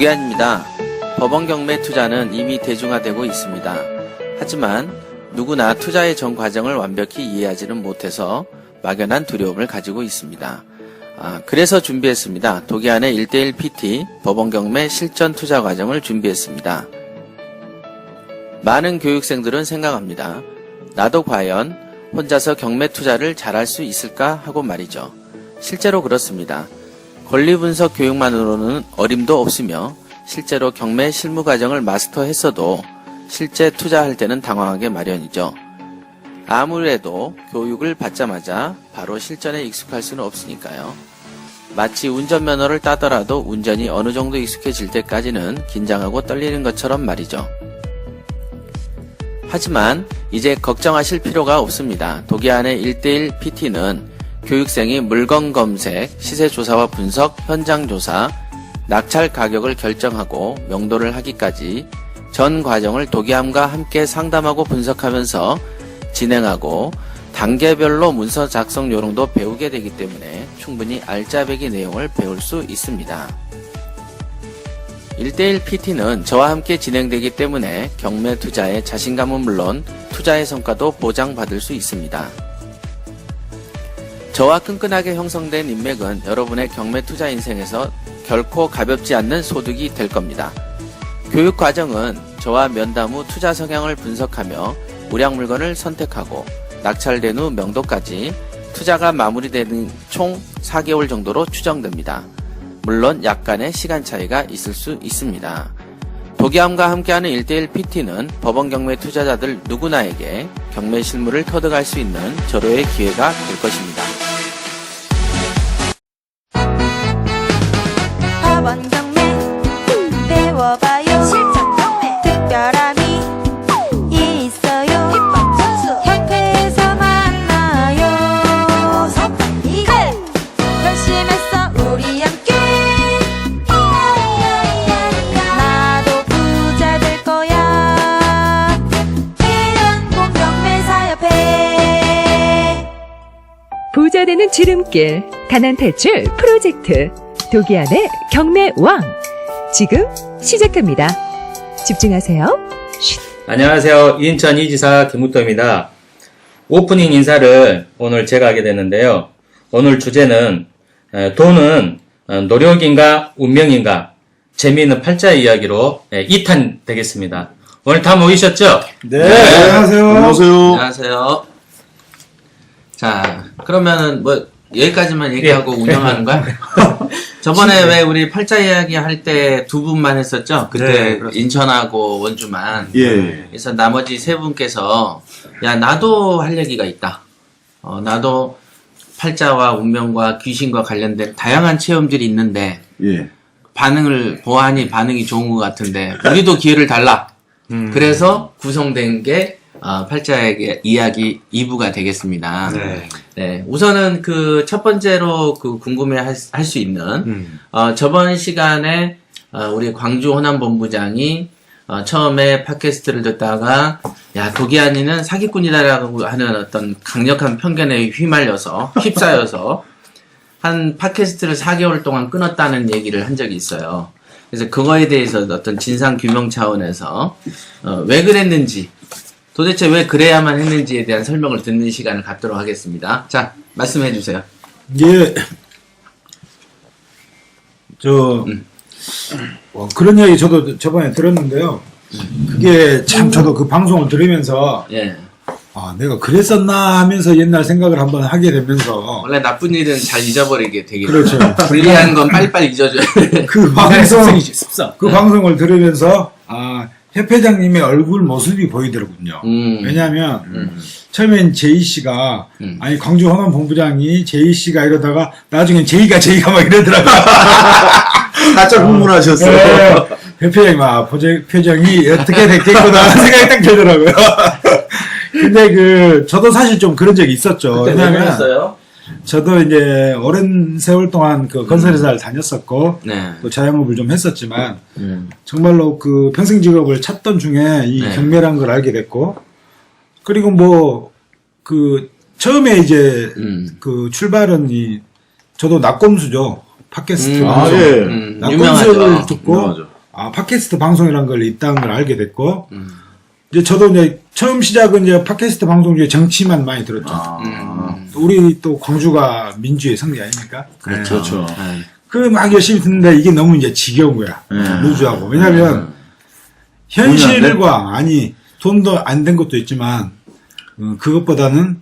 도계안입니다. 법원 경매 투자는 이미 대중화되고 있습니다. 하지만 누구나 투자의 전 과정을 완벽히 이해하지는 못해서 막연한 두려움을 가지고 있습니다. 그래서 준비했습니다. 도계안의 1:1 PT 법원 경매 실전 투자 과정을 준비했습니다. 많은 교육생들은 생각합니다. 나도 과연 혼자서 경매 투자를 잘할 수 있을까 하고 말이죠. 실제로 그렇습니다. 권리 분석 교육만으로는 어림도 없으며 실제로 경매 실무 과정을 마스터했어도 실제 투자할 때는 당황하게 마련이죠. 아무래도 교육을 받자마자 바로 실전에 익숙할 수는 없으니까요. 마치 운전면허를 따더라도 운전이 어느 정도 익숙해질 때까지는 긴장하고 떨리는 것처럼 말이죠. 하지만 이제 걱정하실 필요가 없습니다. 도계안의 1:1 PT는 교육생이 물건 검색, 시세 조사와 분석, 현장 조사, 낙찰 가격을 결정하고 명도를 하기까지 전 과정을 도계안과 함께 상담하고 분석하면서 진행하고 단계별로 문서 작성 요령도 배우게 되기 때문에 충분히 알짜배기 내용을 배울 수 있습니다. 1:1 PT는 저와 함께 진행되기 때문에 경매 투자의 자신감은 물론 투자의 성과도 보장받을 수 있습니다. 저와 끈끈하게 형성된 인맥은 여러분의 경매 투자 인생에서 결코 가볍지 않는 소득이 될 겁니다. 교육 과정은 저와 면담 후 투자 성향을 분석하며 우량 물건을 선택하고 낙찰된 후 명도까지 투자가 마무리되는 총 4개월 정도로 추정됩니다. 물론 약간의 시간 차이가 있을 수 있습니다. 도계안과 함께하는 1:1 PT는 법원 경매 투자자들 누구나에게 경매 실무를 터득할 수 있는 절호의 기회가 될 것입니다. 법원 경매 배워봐요. 실전 경매 특별함이 있어요. 입법 전수 협회에서 만나요. 어서 빨리 결심했어 우리 함께. 나도 부자 될 거야. 대한민국 경매사협회. 부자 되는 지름길, 가난 탈출 프로젝트 도계안의 경매 왕 지금 시작합니다. 집중하세요. 쉿. 안녕하세요. 인천 이지사 김우토입니다. 오프닝 인사를 오늘 제가 하게 됐는데요. 오늘 주제는 돈은 노력인가 운명인가 재미있는 팔자 이야기로 2탄 되겠습니다. 오늘 다 모이셨죠? 네. 안녕하세요. 안녕하세요. 자, 그러면은 여기까지만 얘기하고 운영하는 거야? 저번에 왜 우리 팔자 이야기 할 때 두 분만 했었죠? 그때 네, 인천하고 원주만. 예. 그래서 나머지 세 분께서 야 나도 할 얘기가 있다. 나도 팔자와 운명과 귀신과 관련된 다양한 체험들이 있는데 예. 반응을 보아하니 반응이 좋은 것 같은데 우리도 기회를 달라. 그래서 구성된 게 팔자의 이야기 2부가 되겠습니다. 네. 네, 우선은 그 첫 번째로 그 궁금해 할 수 있는, 저번 시간에, 우리 광주 호남본부장이, 처음에 팟캐스트를 듣다가, 야, 도계안이는 사기꾼이다라고 하는 어떤 강력한 편견에 휩싸여서, 한 팟캐스트를 4개월 동안 끊었다는 얘기를 한 적이 있어요. 그래서 그거에 대해서 어떤 진상규명 차원에서, 왜 그랬는지, 도대체 왜 그래야만 했는지에 대한 설명을 듣는 시간을 갖도록 하겠습니다. 자, 말씀해 주세요. 예. 그런 이야기 저도 저번에 들었는데요. 그게 참 저도 그 방송을 들으면서, 예. 내가 그랬었나 하면서 옛날 생각을 한번 하게 되면서. 원래 나쁜 일은 잘 잊어버리게 되게. 그렇죠. 불리한 건 빨리빨리 잊어줘야 돼. 그 방송을 들으면서, 협회장님의 얼굴 모습이 보이더라군요. 왜냐하면 처음엔 제이씨가 아니 광주 호남 본부장이 제이씨가 이러다가 나중엔 제이가 막 이러더라고요. 살짝 흥분하셨어요. 네. 협회장님 표정이 어떻게 됐겠구나 하는 생각이 딱 들더라고요. 근데 저도 사실 좀 그런 적이 있었죠. 왜냐하면 저도 이제 오랜 세월 동안 그 건설회사를 다녔었고, 네. 또 자영업을 좀 했었지만, 정말로 그 평생 직업을 찾던 중에 이 네. 경매란 걸 알게 됐고, 그리고 처음에 이제 그 출발은 저도 낙검수죠. 팟캐스트. 아, 예. 낙검수를 유명하죠. 듣고, 유명하죠. 팟캐스트 방송이라는 걸 있다는 걸 알게 됐고, 이제 저도 이제 처음 시작은 이제 팟캐스트 방송 중에 정치만 많이 들었죠. 우리 또 광주가 민주의 성지 아닙니까? 그렇죠. 그렇죠. 네. 그 막 열심히 듣는데 이게 너무 이제 지겨운 거야. 루즈하고. 왜냐면 현실과, 아니, 돈도 안 된 것도 있지만, 그것보다는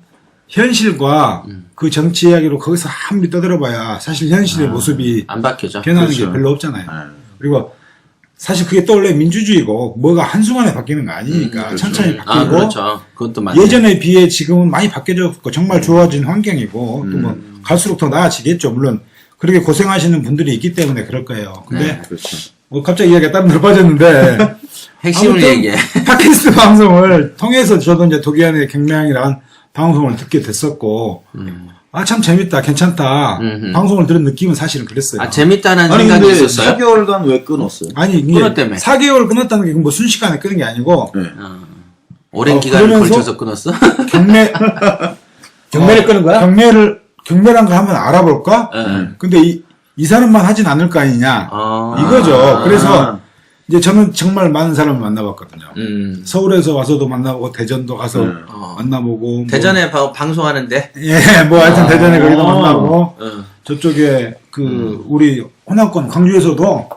현실과 그 정치 이야기로 거기서 한미 떠들어봐야 사실 현실의 모습이 안 바뀌죠. 변하는 그렇죠. 게 별로 없잖아요. 그리고 사실 그게 또 원래 민주주의고 뭐가 한순간에 바뀌는 거 아니니까 그렇죠. 천천히 바뀌고 아, 그렇죠. 그것도 맞네. 예전에 비해 지금은 많이 바뀌어졌고 정말 좋아진 환경이고 또 뭐 갈수록 더 나아지겠죠. 물론 그렇게 고생하시는 분들이 있기 때문에 그럴 거예요. 근데 그렇죠. 뭐 갑자기 이야기가 다른 데로 빠졌는데 핵심을 아무튼 얘기해. 팟캐스트 방송을 통해서 저도 이제 도기안의 경매왕이라는 방송을 듣게 됐었고 아 참 재밌다 괜찮다 방송을 들은 느낌은 사실은 그랬어요. 아, 재밌다는 아니 생각이 근데 있었어요? 4개월간 왜 끊었어요? 아니 이게 끊었다며. 4개월 끊었다는 게 뭐 순식간에 끊은 게 아니고 네. 오랜 기간을 그러면서 걸쳐서 끊었어? 경매 경매를 끄는 거야? 경매란 걸 한번 알아볼까? 근데 이 사람만 하진 않을 거 아니냐 이거죠. 그래서 이제 저는 정말 많은 사람을 만나봤거든요. 서울에서 와서도 만나보고 대전도 가서 만나보고 뭐 대전에 방송하는데? 예, 뭐 하여튼 대전에 거기도 만나고 저쪽에 그 우리 호남권 광주에서도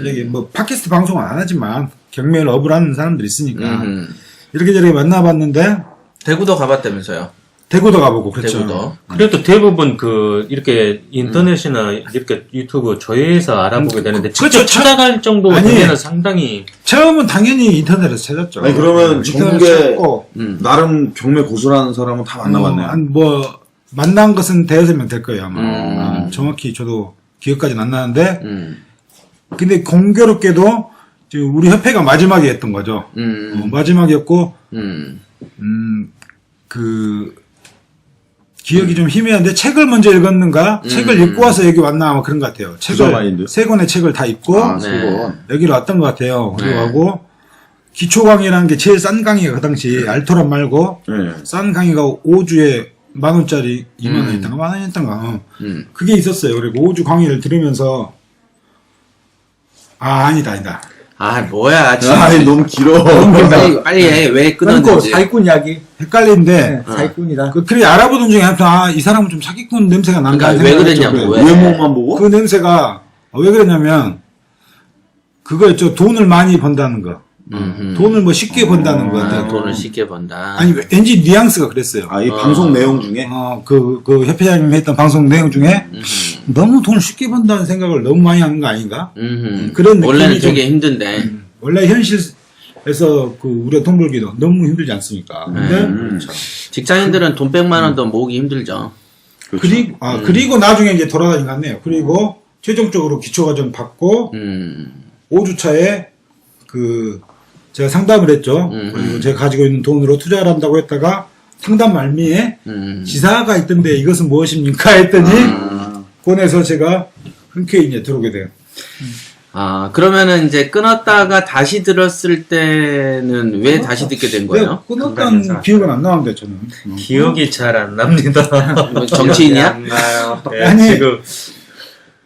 저기 뭐 팟캐스트 방송은 안 하지만 경매를 업을 하는 사람들이 있으니까 이렇게 저렇게 만나봤는데 대구도 가봤다면서요? 대구도 가보고 그렇죠. 대구도. 그래도 대부분 이렇게 인터넷이나 이렇게 유튜브 조회해서 알아보게 되는데, 직접 그렇죠. 찾아갈 정도 아니, 되면 상당히. 처음은 당연히 인터넷에서 찾았죠. 아니 그러면 인터넷에서 전국에 찾고 나름 경매 고수라는 사람은 다 만나봤네요. 한 뭐 만난 것은 대여섯 명 될 거예요 아마. 정확히 저도 기억까지는 안 나는데 근데 공교롭게도 지금 우리 협회가 마지막에 했던 거죠. 마지막이었고 그 기억이 좀 희미한데 책을 먼저 읽었는가 책을 읽고 와서 여기 왔나 아마 그런 것 같아요. 부자마인드? 세 권의 책을 다 읽고 아, 세 권. 여기로 왔던 것 같아요. 그리고 하고 기초 강의라는 게 제일 싼 강의가 그 당시 알토란 말고 네. 싼 강의가 5주에 10,000원짜리 20,000원이었던가 10,000원이었던가 그게 있었어요. 그리고 5주 강의를 들으면서 아니다. 아, 뭐야. 지금 아니 너무 길어. 빨리 해. 왜 끊고 끊었는지. 사기꾼 이야기. 헷갈리는데 사기꾼이다. 그래 알아보던 중에 이 사람은 좀 사기꾼 냄새가 난다. 그러니까 왜 그랬냐고. 왜? 외모만 보고? 그 냄새가 왜 그랬냐면 그거였죠. 돈을 많이 번다는 거. 돈을 뭐 쉽게 번다는 거. 아, 돈을 쉽게 번다. 아니 왠지 뉘앙스가 그랬어요. 이 방송 내용 중에 그 협회장님이 했던 방송 내용 중에 너무 돈을 쉽게 번다는 생각을 너무 많이 하는 거 아닌가? 그런 느낌이 원래는 좀- 되게 힘든데. 원래 현실에서 그 우리가 돈 벌기도 너무 힘들지 않습니까? 근데 직장인들은 돈 100만 원도 모으기 힘들죠. 그리고 나중에 이제 돌아다니 갔네요. 그리고 최종적으로 기초과정 받고 5주차에 제가 상담을 했죠. 그리고 제가 가지고 있는 돈으로 투자를 한다고 했다가 상담 말미에 지사가 있던데 이것은 무엇입니까? 했더니 권해서 제가 흔쾌히 이제 들어오게 돼요. 아, 그러면은 이제 끊었다가 다시 들었을 때는 왜 다시 듣게 된 거예요? 끊었다는 기억은 안 나는데 저는. 기억이 잘 안 납니다. 뭐 정치인이야? 안 나요. 네, 아니, 지금.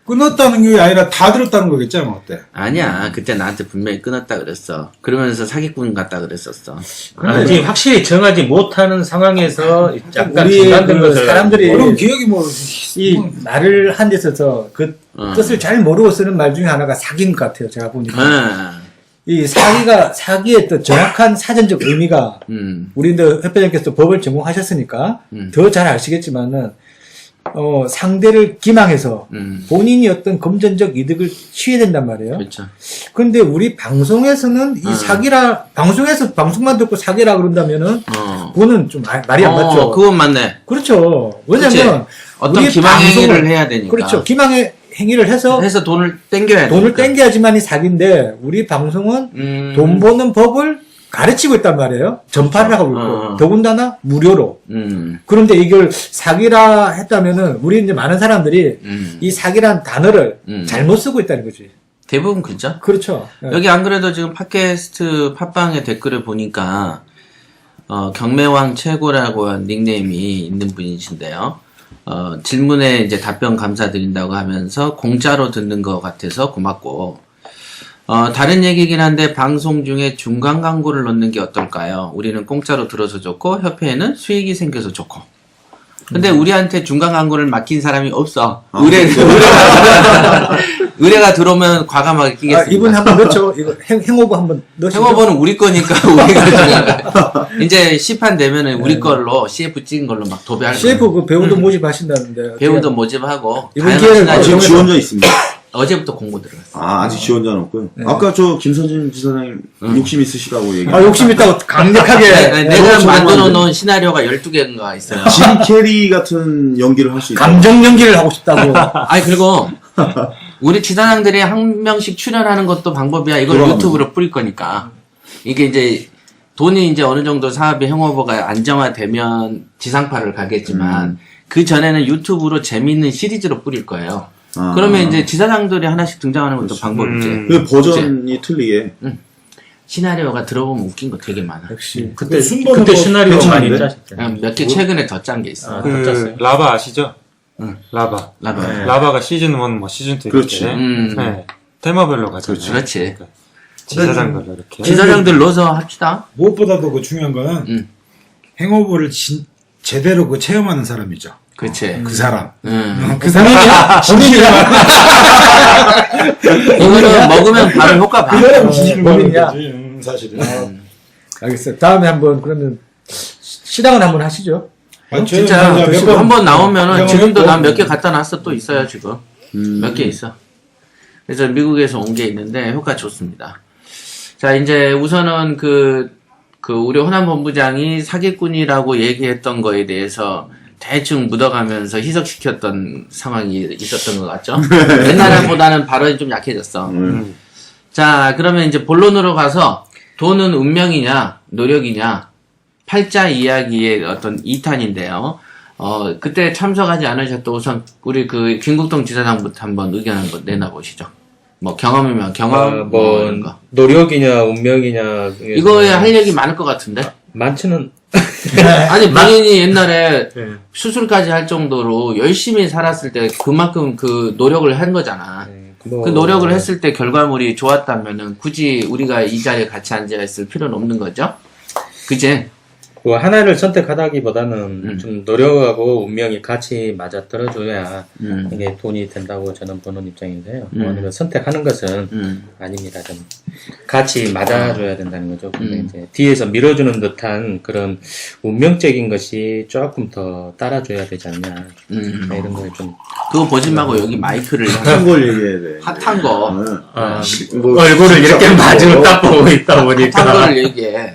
끊었다는 게 아니라 다 들었다는 거겠지 아마 어때? 아니야. 그때 나한테 분명히 끊었다 그랬어. 그러면서 사기꾼 같다 그랬었어. 아직 확실히 정하지 못하는 상황에서 약간 우리 중단된 그 것을. 사람들이 그럼 기억이 이 말을 한 데 있어서 그 뜻을 잘 모르고 쓰는 말 중에 하나가 사기인 것 같아요. 제가 보니까. 이 사기의 또 정확한 사전적 의미가 우리 협회장께서 법을 전공하셨으니까 더 잘 아시겠지만은 상대를 기망해서 본인이 어떤 금전적 이득을 취해야 된단 말이에요. 그렇죠. 그런데 우리 방송에서는 이 사기라 방송에서 방송만 듣고 사기라 그런다면은 그거는 좀 말이 안 맞죠. 그건 맞네. 그렇죠. 왜냐면 그치. 어떤 우리 기망행위를 방송을- 해야 되니까. 그렇죠. 기망의 행위를 해서 돈을 땡겨야 돼. 돈을 땡겨야지만이 사기인데 우리 방송은 돈 버는 법을 가르치고 있단 말이에요. 전파를 하고 있고 더군다나 무료로. 그런데 이걸 사기라 했다면은 우리 이제 많은 사람들이 이 사기란 단어를 잘못 쓰고 있다는 거지. 대부분 그죠? 그렇죠. 여기 안 그래도 지금 팟캐스트 팟빵의 댓글을 보니까 경매왕 최고라고 닉네임이 있는 분이신데요. 질문에 이제 답변 감사드린다고 하면서 공짜로 듣는 것 같아서 고맙고 다른 얘기긴 한데 방송 중에 중간 광고를 넣는 게 어떨까요? 우리는 공짜로 들어서 좋고 협회에는 수익이 생겨서 좋고. 근데 우리한테 중간 광고를 맡긴 사람이 없어. 의뢰가 들어오면 과감하게 끼겠습니다. 이분 한번 넣죠. 이거 행오버 한번 넣으시죠. 행어버는 우리 거니까 우리가 중간. 이제 시판 되면은 우리 걸로 CF 찍은 걸로 막 도배할 CF 거예요. 그 배우도 모집하신다는데. 배우도 모집하고 이번 다양한 기회를 시나리오. 아직 지원자 있습니다. 어제부터 공고 들어갔어. 아직 지원자는 없고요. 네. 아까 저 김서진 지사장님 욕심 있으시다고 얘기. 욕심 있다고 강력하게. 내가 저거 만들어 저거 놓은 시나리오가 12개인가 있어요. 짐 캐리 같은 연기를 할 수 있다. 감정 연기를 하고 싶다고. 아니 그리고 우리 지사장들이 한 명씩 출연하는 것도 방법이야. 이걸 그럼. 유튜브로 뿌릴 거니까. 이게 이제 돈이 이제 어느 정도 사업의 행오버가 안정화되면 지상파를 가겠지만 그 전에는 유튜브로 재미있는 시리즈로 뿌릴 거예요. 아. 그러면 이제 지사장들이 하나씩 등장하는 것도 방법이지. 그 버전이 틀리게. 시나리오가 들어보면 웃긴 거 되게 많아. 역시. 그때 순번은 그때 뭐 시나리오 많이 괜찮은데? 짜셨잖아요. 몇 개 최근에 더 짠 게 있어. 더 짰어요? 그 라바 아시죠? 응. 라바. 라바. 네. 라바가 시즌 1, 뭐 시즌 2 그렇지. 이렇게 음. 테마별로 가잖아요. 그렇지. 지사장별로 이렇게. 지사장들 넣어서 합시다. 무엇보다도 그 중요한 거는 행오버를 제대로 그 체험하는 사람이죠. 그렇지. 그 사람. 음. 그 사람이 진실을 이거는 먹으면 바로 효과 봐. 그 사람이 진실을 모르는 고민이야. 거지. 사실은. 알겠어요. 다음에 한번 그러면 시당을 한번 하시죠. 진짜 한 번 나오면은 지금도 난 몇 개 가 갖다 놨어. 또 있어요 지금. 몇 개 있어. 그래서 미국에서 온 게 있는데 효과 좋습니다. 자 이제 우선은 우리 호남 본부장이 사기꾼이라고 얘기했던 거에 대해서 대충 묻어가면서 희석시켰던 상황이 있었던 것 같죠? 옛날보다는 발언이 좀 약해졌어. 자 그러면 이제 본론으로 가서 돈은 운명이냐 노력이냐 팔자 이야기의 어떤 2탄인데요. 그때 참석하지 않으셨던 우선 우리 그 김국동 지사장부터 한번 의견 한번 내놔보시죠. 뭐 경험이면 경험 뭐 이런 거. 노력이냐 운명이냐 이거에 할 얘기 많을 것 같은데. 많지는 아니 본인이 옛날에 수술까지 할 정도로 열심히 살았을 때 그만큼 그 노력을 한 거잖아. 그 노력을 했을 때 결과물이 좋았다면은 굳이 우리가 이 자리에 같이 앉아 있을 필요는 없는 거죠. 그지? 뭐 하나를 선택하다기보다는 좀 노력하고 운명이 같이 맞아 떨어져야 이게 돈이 된다고 저는 보는 입장인데요. 오늘 선택하는 것은 아닙니다. 좀 같이 맞아줘야 된다는 거죠. 근데 이제 뒤에서 밀어주는 듯한 그런 운명적인 것이 조금 더 따라줘야 되지 않냐. 이런 거에 좀 그거 보지 말고 여기 마이크를 한 걸 얘기해야 돼. 핫한 거. 뭐 얼굴을 이렇게 진짜 마주 뭐 딱 보고 있다 보니까 핫한 거를 얘기해.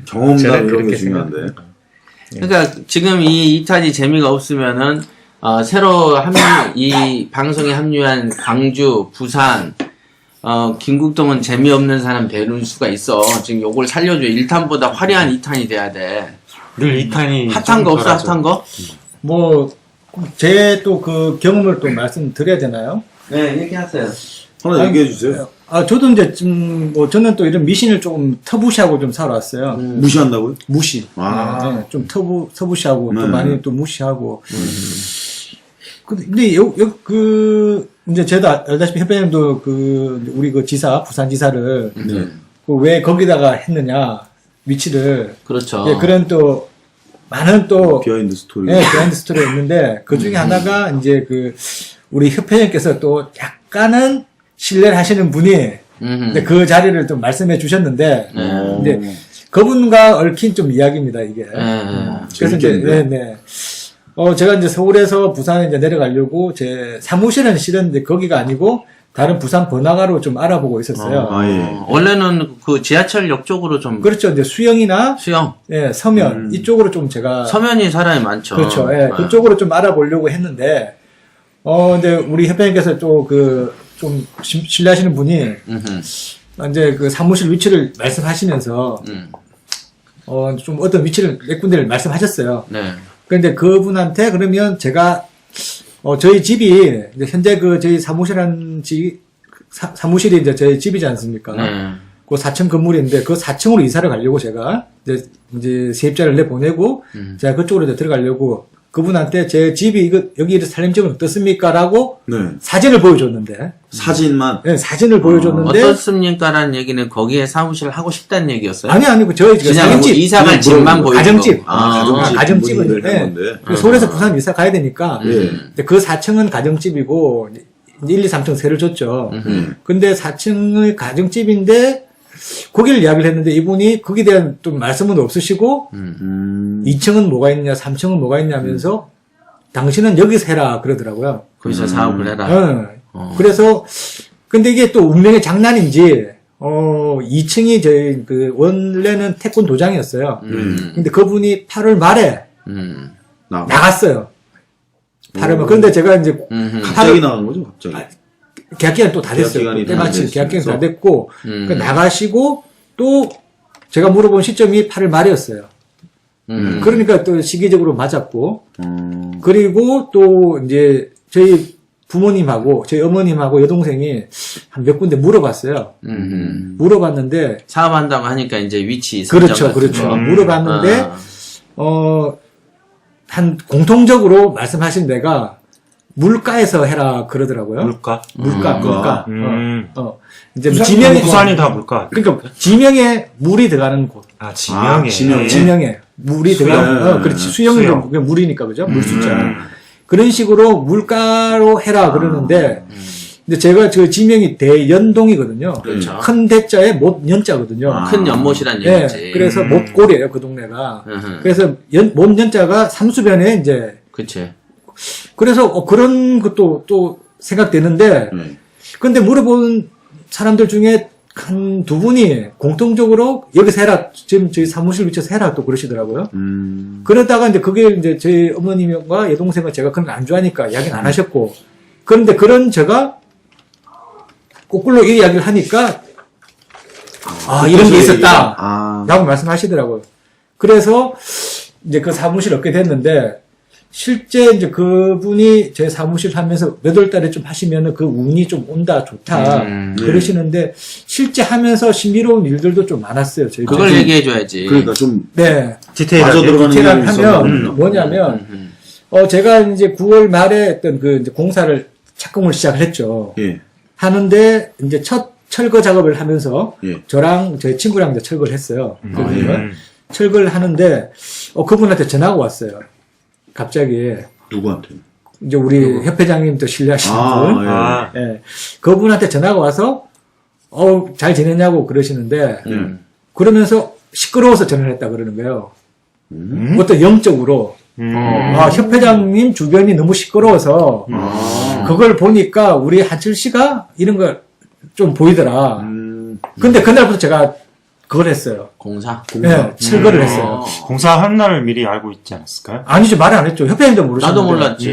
경험담 저는 이런 게 그렇게 중요한데. 그러니까 지금 이 2탄이 재미가 없으면은 새로 이 방송에 합류한 광주, 부산, 김국동은 재미없는 사람 배울 수가 있어. 지금 요걸 살려줘. 1탄보다 화려한 2탄이 돼야 돼. 늘 2탄이 핫한 거 없어? 핫한 거? 제 또 그 경험을 또 말씀드려야 되나요? 네, 얘기하세요. 하나 얘기해 주세요. 저도 이제 저는 또 이런 미신을 조금 터부시하고 좀 살아왔어요. 무시한다고요? 무시. 아. 네, 좀 터부시하고 또 네. 많이 또 무시하고. 근데 이제 저도 알다시피 협회장님도 우리 지사, 부산 지사를 네. 왜 거기다가 했느냐 위치를. 그렇죠. 예, 그런 또 많은 또 비하인드 스토리. 네, 비하인드 스토리가 있는데 그 중에 하나가 이제 우리 협회장님께서 또 약간은 신뢰를 하시는 분이 근데 그 자리를 좀 말씀해 주셨는데 이제 그분과 얽힌 좀 이야기입니다 이게. 그래서 이제 제가 이제 서울에서 부산에 이제 내려가려고 제 사무실은 실은 거기가 아니고 다른 부산 번화가로 좀 알아보고 있었어요. 원래는 그 지하철역 쪽으로 좀. 그렇죠. 이제 수영, 예, 서면 이쪽으로 좀 제가 서면이 사람이 많죠. 그렇죠. 예, 그쪽으로 좀 알아보려고 했는데 근데 우리 협회장님께서 또 좀 신뢰하시는 분이 이제 그 사무실 위치를 말씀하시면서 좀 어떤 위치를 몇 군데를 말씀하셨어요. 네. 그런데 그분한테 그러면 제가 저희 집이 이제 현재 저희 사무실이 이제 저희 집이지 않습니까? 네. 그 4층 건물인데 그 4층으로 이사를 가려고 제가 이제 세입자를 내보내고 제가 그쪽으로 이제 들어가려고 그분한테 제 집이 여기 살림집은 어떻습니까? 라고 네. 사진을 보여줬는데, 사진만. 네, 사진을 보여줬는데, 어떻습니까라는 얘기는 거기에 사무실을 하고 싶다는 얘기였어요? 아니고 저희 그 그냥 살림집, 이사 갈 집만 보이고. 가정집. 가정집. 가정집은, 문의를 네. 한 건데. 그 서울에서 부산 이사 가야 되니까, 예. 근데 그 4층은 가정집이고, 이제 1, 2, 3층 세를 줬죠. 근데 4층의 가정집인데, 거기를 이야기를 했는데, 이분이 거기에 대한 좀 말씀은 없으시고, 2층은 뭐가 있느냐, 3층은 뭐가 있냐 하면서, 당신은 여기서 해라, 그러더라고요. 거기서 사업을 해라. 그래서, 근데 이게 또 운명의 장난인지, 2층이 저희, 원래는 태권 도장이었어요. 근데 그분이 8월 말에 나갔어요. 8월 말. 그런데 제가 이제, 갑자기 나간 거죠, 갑자기. 계약기간이 또 다 계약 됐어요. 기간이 때마침 다 계약기간이 다 됐어서. 됐고, 그 나가시고, 또, 제가 물어본 시점이 8월 말이었어요. 그러니까 또 시기적으로 맞았고, 그리고 또 이제 저희 부모님하고 저희 어머님하고 여동생이 한 몇 군데 물어봤어요. 물어봤는데, 사업한다고 하니까 이제 위치 그렇죠, 선정 같은 그렇죠. 거. 물어봤는데, 한 공통적으로 말씀하신 데가 물가에서 해라 그러더라고요. 물가? 물가. 이제 부산- 지명에 부산이 다 물가. 그러니까 지명에 물이 들어가는 곳. 아, 지명에. 지명에. 지명에 물이 들어가는 그렇지 수영은 수영. 그냥 물이니까 그죠? 물 숫자. 그런 식으로 물가로 해라 그러는데 근데 제가 그 지명이 대연동이거든요. 그렇죠. 큰 대자에 못 연자거든요. 큰 연못이란 네, 얘기지. 그래서 못골이에요 그 동네가. 음흠. 그래서 못 연자가 삼수변에 이제 그치. 그래서 그런 것도 또 생각되는데 근데 물어본 사람들 중에 한 두 분이 공통적으로 여기서 해라 지금 저희 사무실 위치에서 해라 또 그러시더라고요. 그러다가 이제 그게 이제 저희 어머님과 여동생과 제가 그런 거 안 좋아하니까 이야기는 안 하셨고 그런데 그런 제가 거꾸로 이 이야기를 하니까 이런 게 있었다 라고 말씀하시더라고요. 그래서 이제 그 사무실 얻게 됐는데 실제 이제 그분이 제 사무실 하면서 몇 월 달에 좀 하시면은 그 운이 좀 온다, 좋다, 그러시는데, 실제 하면서 신비로운 일들도 좀 많았어요, 저희. 그걸 얘기해줘야지. 그러니까 좀 네. 디테일하게. 빠져 들어가는 디테일하게 게 하면 있었나? 뭐냐면, 제가 이제 9월 말에 했던 그 이제 공사를, 착공을 시작을 했죠. 예. 하는데, 이제 첫 철거 작업을 하면서, 예. 저랑 제 친구랑 이제 철거를 했어요. 그분은. 철거를 하는데, 그분한테 전화가 왔어요. 갑자기 누구한테? 이제 우리 협회장님도 신뢰하시는 분, 예. 그분한테 전화가 와서 잘 지냈냐고 그러시는데 그러면서 시끄러워서 전화를 했다 그러는 거예요. 그것도 영적으로 협회장님 주변이 너무 시끄러워서 그걸 보니까 우리 한철 씨가 이런 거 좀 보이더라. 근데 그날부터 제가 그걸 했어요. 공사? 네, 철거를 했어요. 공사한 날을 미리 알고 있지 않았을까요? 아니죠, 말을 안 했죠. 협회장님도 모르셨는데. 나도 몰랐지.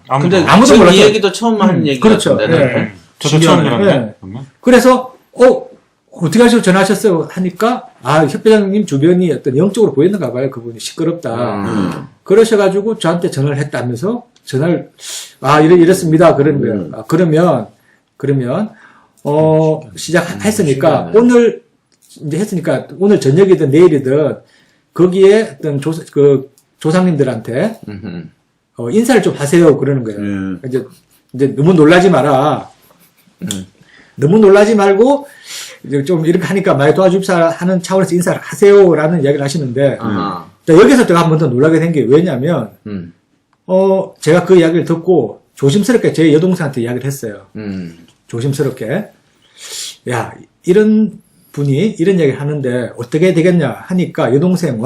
아무도. 근데 아무도 지금 몰랐죠. 이 얘기도 처음 하는 얘기 그렇죠. 같은데. 네. 저도 처음 들었네. 그러면? 그래서 어떻게 하시고 전화하셨어요? 하니까 협회장님 주변이 어떤 영적으로 보이는가 봐요. 그분이 시끄럽다. 그러셔가지고 저한테 전화를 했다면서 전화를 이랬습니다. 그런 거예요. 그러면 시작했으니까 오늘 이제 했으니까 오늘 저녁이든 내일이든 거기에 어떤 조상님들한테 인사를 좀 하세요. 그러는 거예요. 이제 너무 놀라지 마라. 너무 놀라지 말고 이제 좀 이렇게 하니까 많이 도와줍시다 하는 차원에서 인사를 하세요라는 이야기를 하시는데 자, 여기서 제가 한 번 더 놀라게 된 게 왜냐면 제가 그 이야기를 듣고 조심스럽게 제 여동생한테 이야기를 했어요. 조심스럽게 야 이런 분이 이런 이야기를 하는데 어떻게 되겠냐 하니까 여동생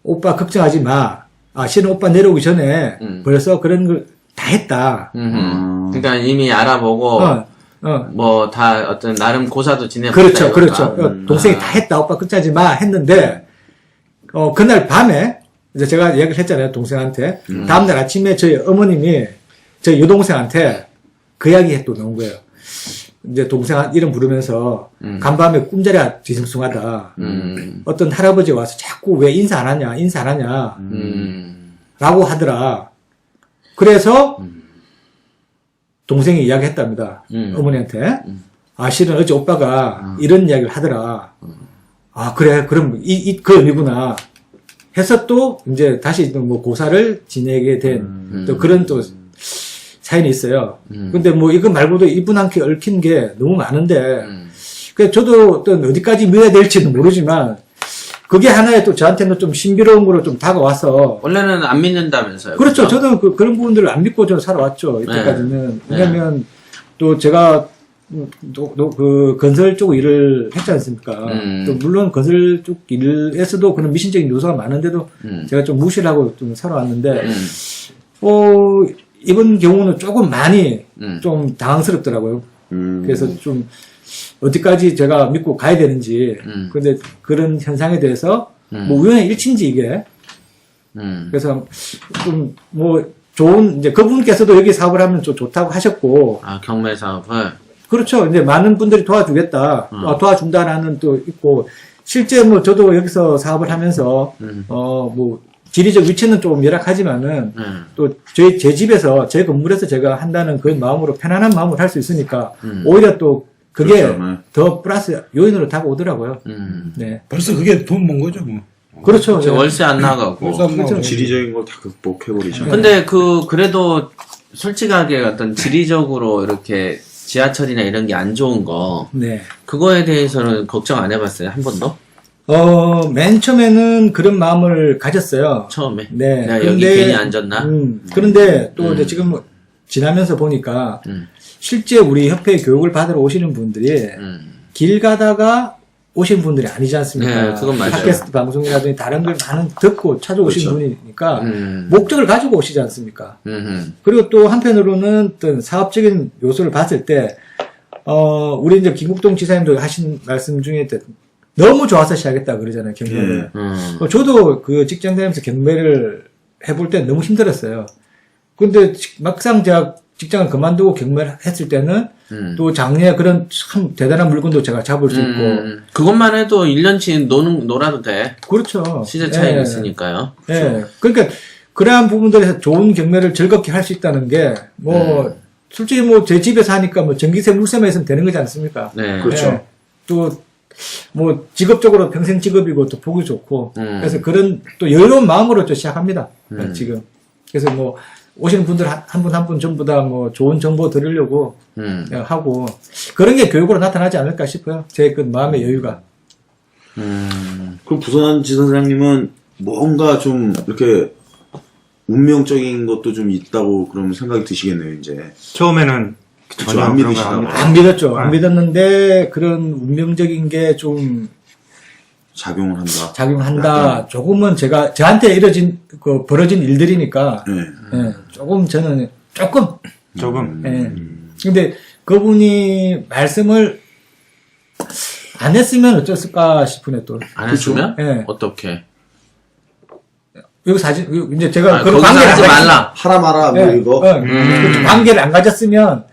오빠 걱정하지 마. 실은 오빠 내려오기 전에 벌써 그런 걸 다 했다. 그러니까 이미 알아보고 뭐 다 어떤 나름 고사도 지내봤다. 그렇죠. 동생이 다 했다. 오빠 걱정하지 마 했는데 그날 밤에 이제 제가 이야기를 했잖아요. 동생한테. 다음날 아침에 저희 어머님이 저희 여동생한테 그 이야기 또 나온 거예요. 이제 동생 이름 부르면서 간밤에 꿈자리가 뒤숭숭하다. 어떤 할아버지 와서 자꾸 왜 인사 안 하냐 라고 하더라. 그래서 동생이 이야기했답니다. 어머니한테. 실은 어제 오빠가 이런 이야기를 하더라. 그래 그럼 그 의미구나 해서 또 이제 다시 또 뭐 고사를 지내게 된 또 그런 또 사연이 있어요. 근데 뭐 이거 말고도 이분한테 얽힌 게 너무 많은데 그 저도 어떤 어디까지 믿어야 될지는 모르지만 그게 하나의 또 저한테는 좀 신비로운 거로 좀 다가와서 원래는 안 믿는다면서요. 그렇죠. 그죠? 저도 그런 부분들을 안 믿고 저 살아왔죠. 이때까지는. 왜냐면 또 제가 그 건설 쪽 일을 했지 않습니까? 또 물론 건설 쪽 일에서도 그런 미신적인 요소가 많은데도 제가 좀 무시를 하고 좀 살아왔는데 이번 경우는 조금 많이 좀 당황스럽더라고요. 그래서 좀 어디까지 제가 믿고 가야 되는지. 근데 그런 현상에 대해서 뭐 우연의 일치인지 이게. 그래서 좀 뭐 좋은 이제 그분께서도 여기 사업을 하면 좀 좋다고 하셨고. 아, 경매 사업을. 그렇죠. 이제 많은 분들이 도와주겠다. 도와준다라는 또 있고 실제 뭐 저도 여기서 사업을 하면서 뭐 지리적 위치는 조금 열악하지만은 또 제 집에서 제 건물에서 제가 한다는 그 마음으로 편안한 마음으로 할 수 있으니까 오히려 또 그게 그렇죠. 네. 더 플러스 요인으로 다가오더라고요. 네. 벌써 그게 돈 번 거죠, 뭐. 그렇죠. 저 월세 안 나가고. 벌써 안 나오고. 지리적인 걸 다 극복해버리잖아요. 근데 그래도 솔직하게 어떤 지리적으로 이렇게 지하철이나 이런 게 안 좋은 거, 네. 그거에 대해서는 걱정 안 해봤어요? 한 번도? 맨 처음에는 그런 마음을 가졌어요. 처음에? 네. 내가 여기 괜히 앉았나? 그런데 또 이제 지금 지나면서 보니까 실제 우리 협회 교육을 받으러 오시는 분들이 길 가다가 오신 분들이 아니지 않습니까? 네, 그건 맞아요. 팟캐스트 방송이라든지 다른 걸 많은 듣고 찾아오신 그렇죠. 분이니까 목적을 가지고 오시지 않습니까? 음. 그리고 또 한편으로는 어떤 사업적인 요소를 봤을 때, 우리 이제 김국동 지사님도 하신 말씀 중에 너무 좋아서 시작했다 그러잖아요, 경매를. 저도 그 직장 다니면서 경매를 해볼 때 너무 힘들었어요. 근데 막상 제가 직장을 그만두고 경매를 했을 때는 또 장래에 그런 참 대단한 물건도 제가 잡을 수 있고. 그것만 해도 1년치 놀아도 돼. 그렇죠. 시세 차이가 예. 있으니까요. 예. 그러니까 그러한 부분들에서 좋은 경매를 즐겁게 할 수 있다는 게 뭐 솔직히 뭐 제 집에서 하니까 뭐 전기세 물세만 있으면 되는 거지 않습니까? 네. 그렇죠. 또 뭐 직업적으로 평생 직업이고 또 보기 좋고 그래서 그런 또 여유로운 마음으로 또 시작합니다. 지금 그래서 뭐 오시는 분들 한 분 한 분 전부 다 뭐 좋은 정보 들으려고 하고 그런 게 교육으로 나타나지 않을까 싶어요. 제 그 마음의 여유가. 그럼 부산 지사장님은 뭔가 좀 이렇게 운명적인 것도 좀 있다고 그럼 생각이 드시겠네요, 이제. 처음에는 전혀 안 그런 믿으시나 거 봐요. 안 믿었죠. 안 믿었는데 그런 운명적인 게 좀 작용을 한다. 작용한다. 조금은 저한테 벌어진 일들이니까 네. 예, 조금 저는 조금 조금. 예. 근데 그분이 말씀을 안 했으면 어쩌을까 싶으네 또. 안 했으면? 예. 어떻게? 여기 사진 이제 제가 그런 거기서 관계를 하지 말라. 하라 마라 뭐 예, 이거. 그 관계를 안 가졌으면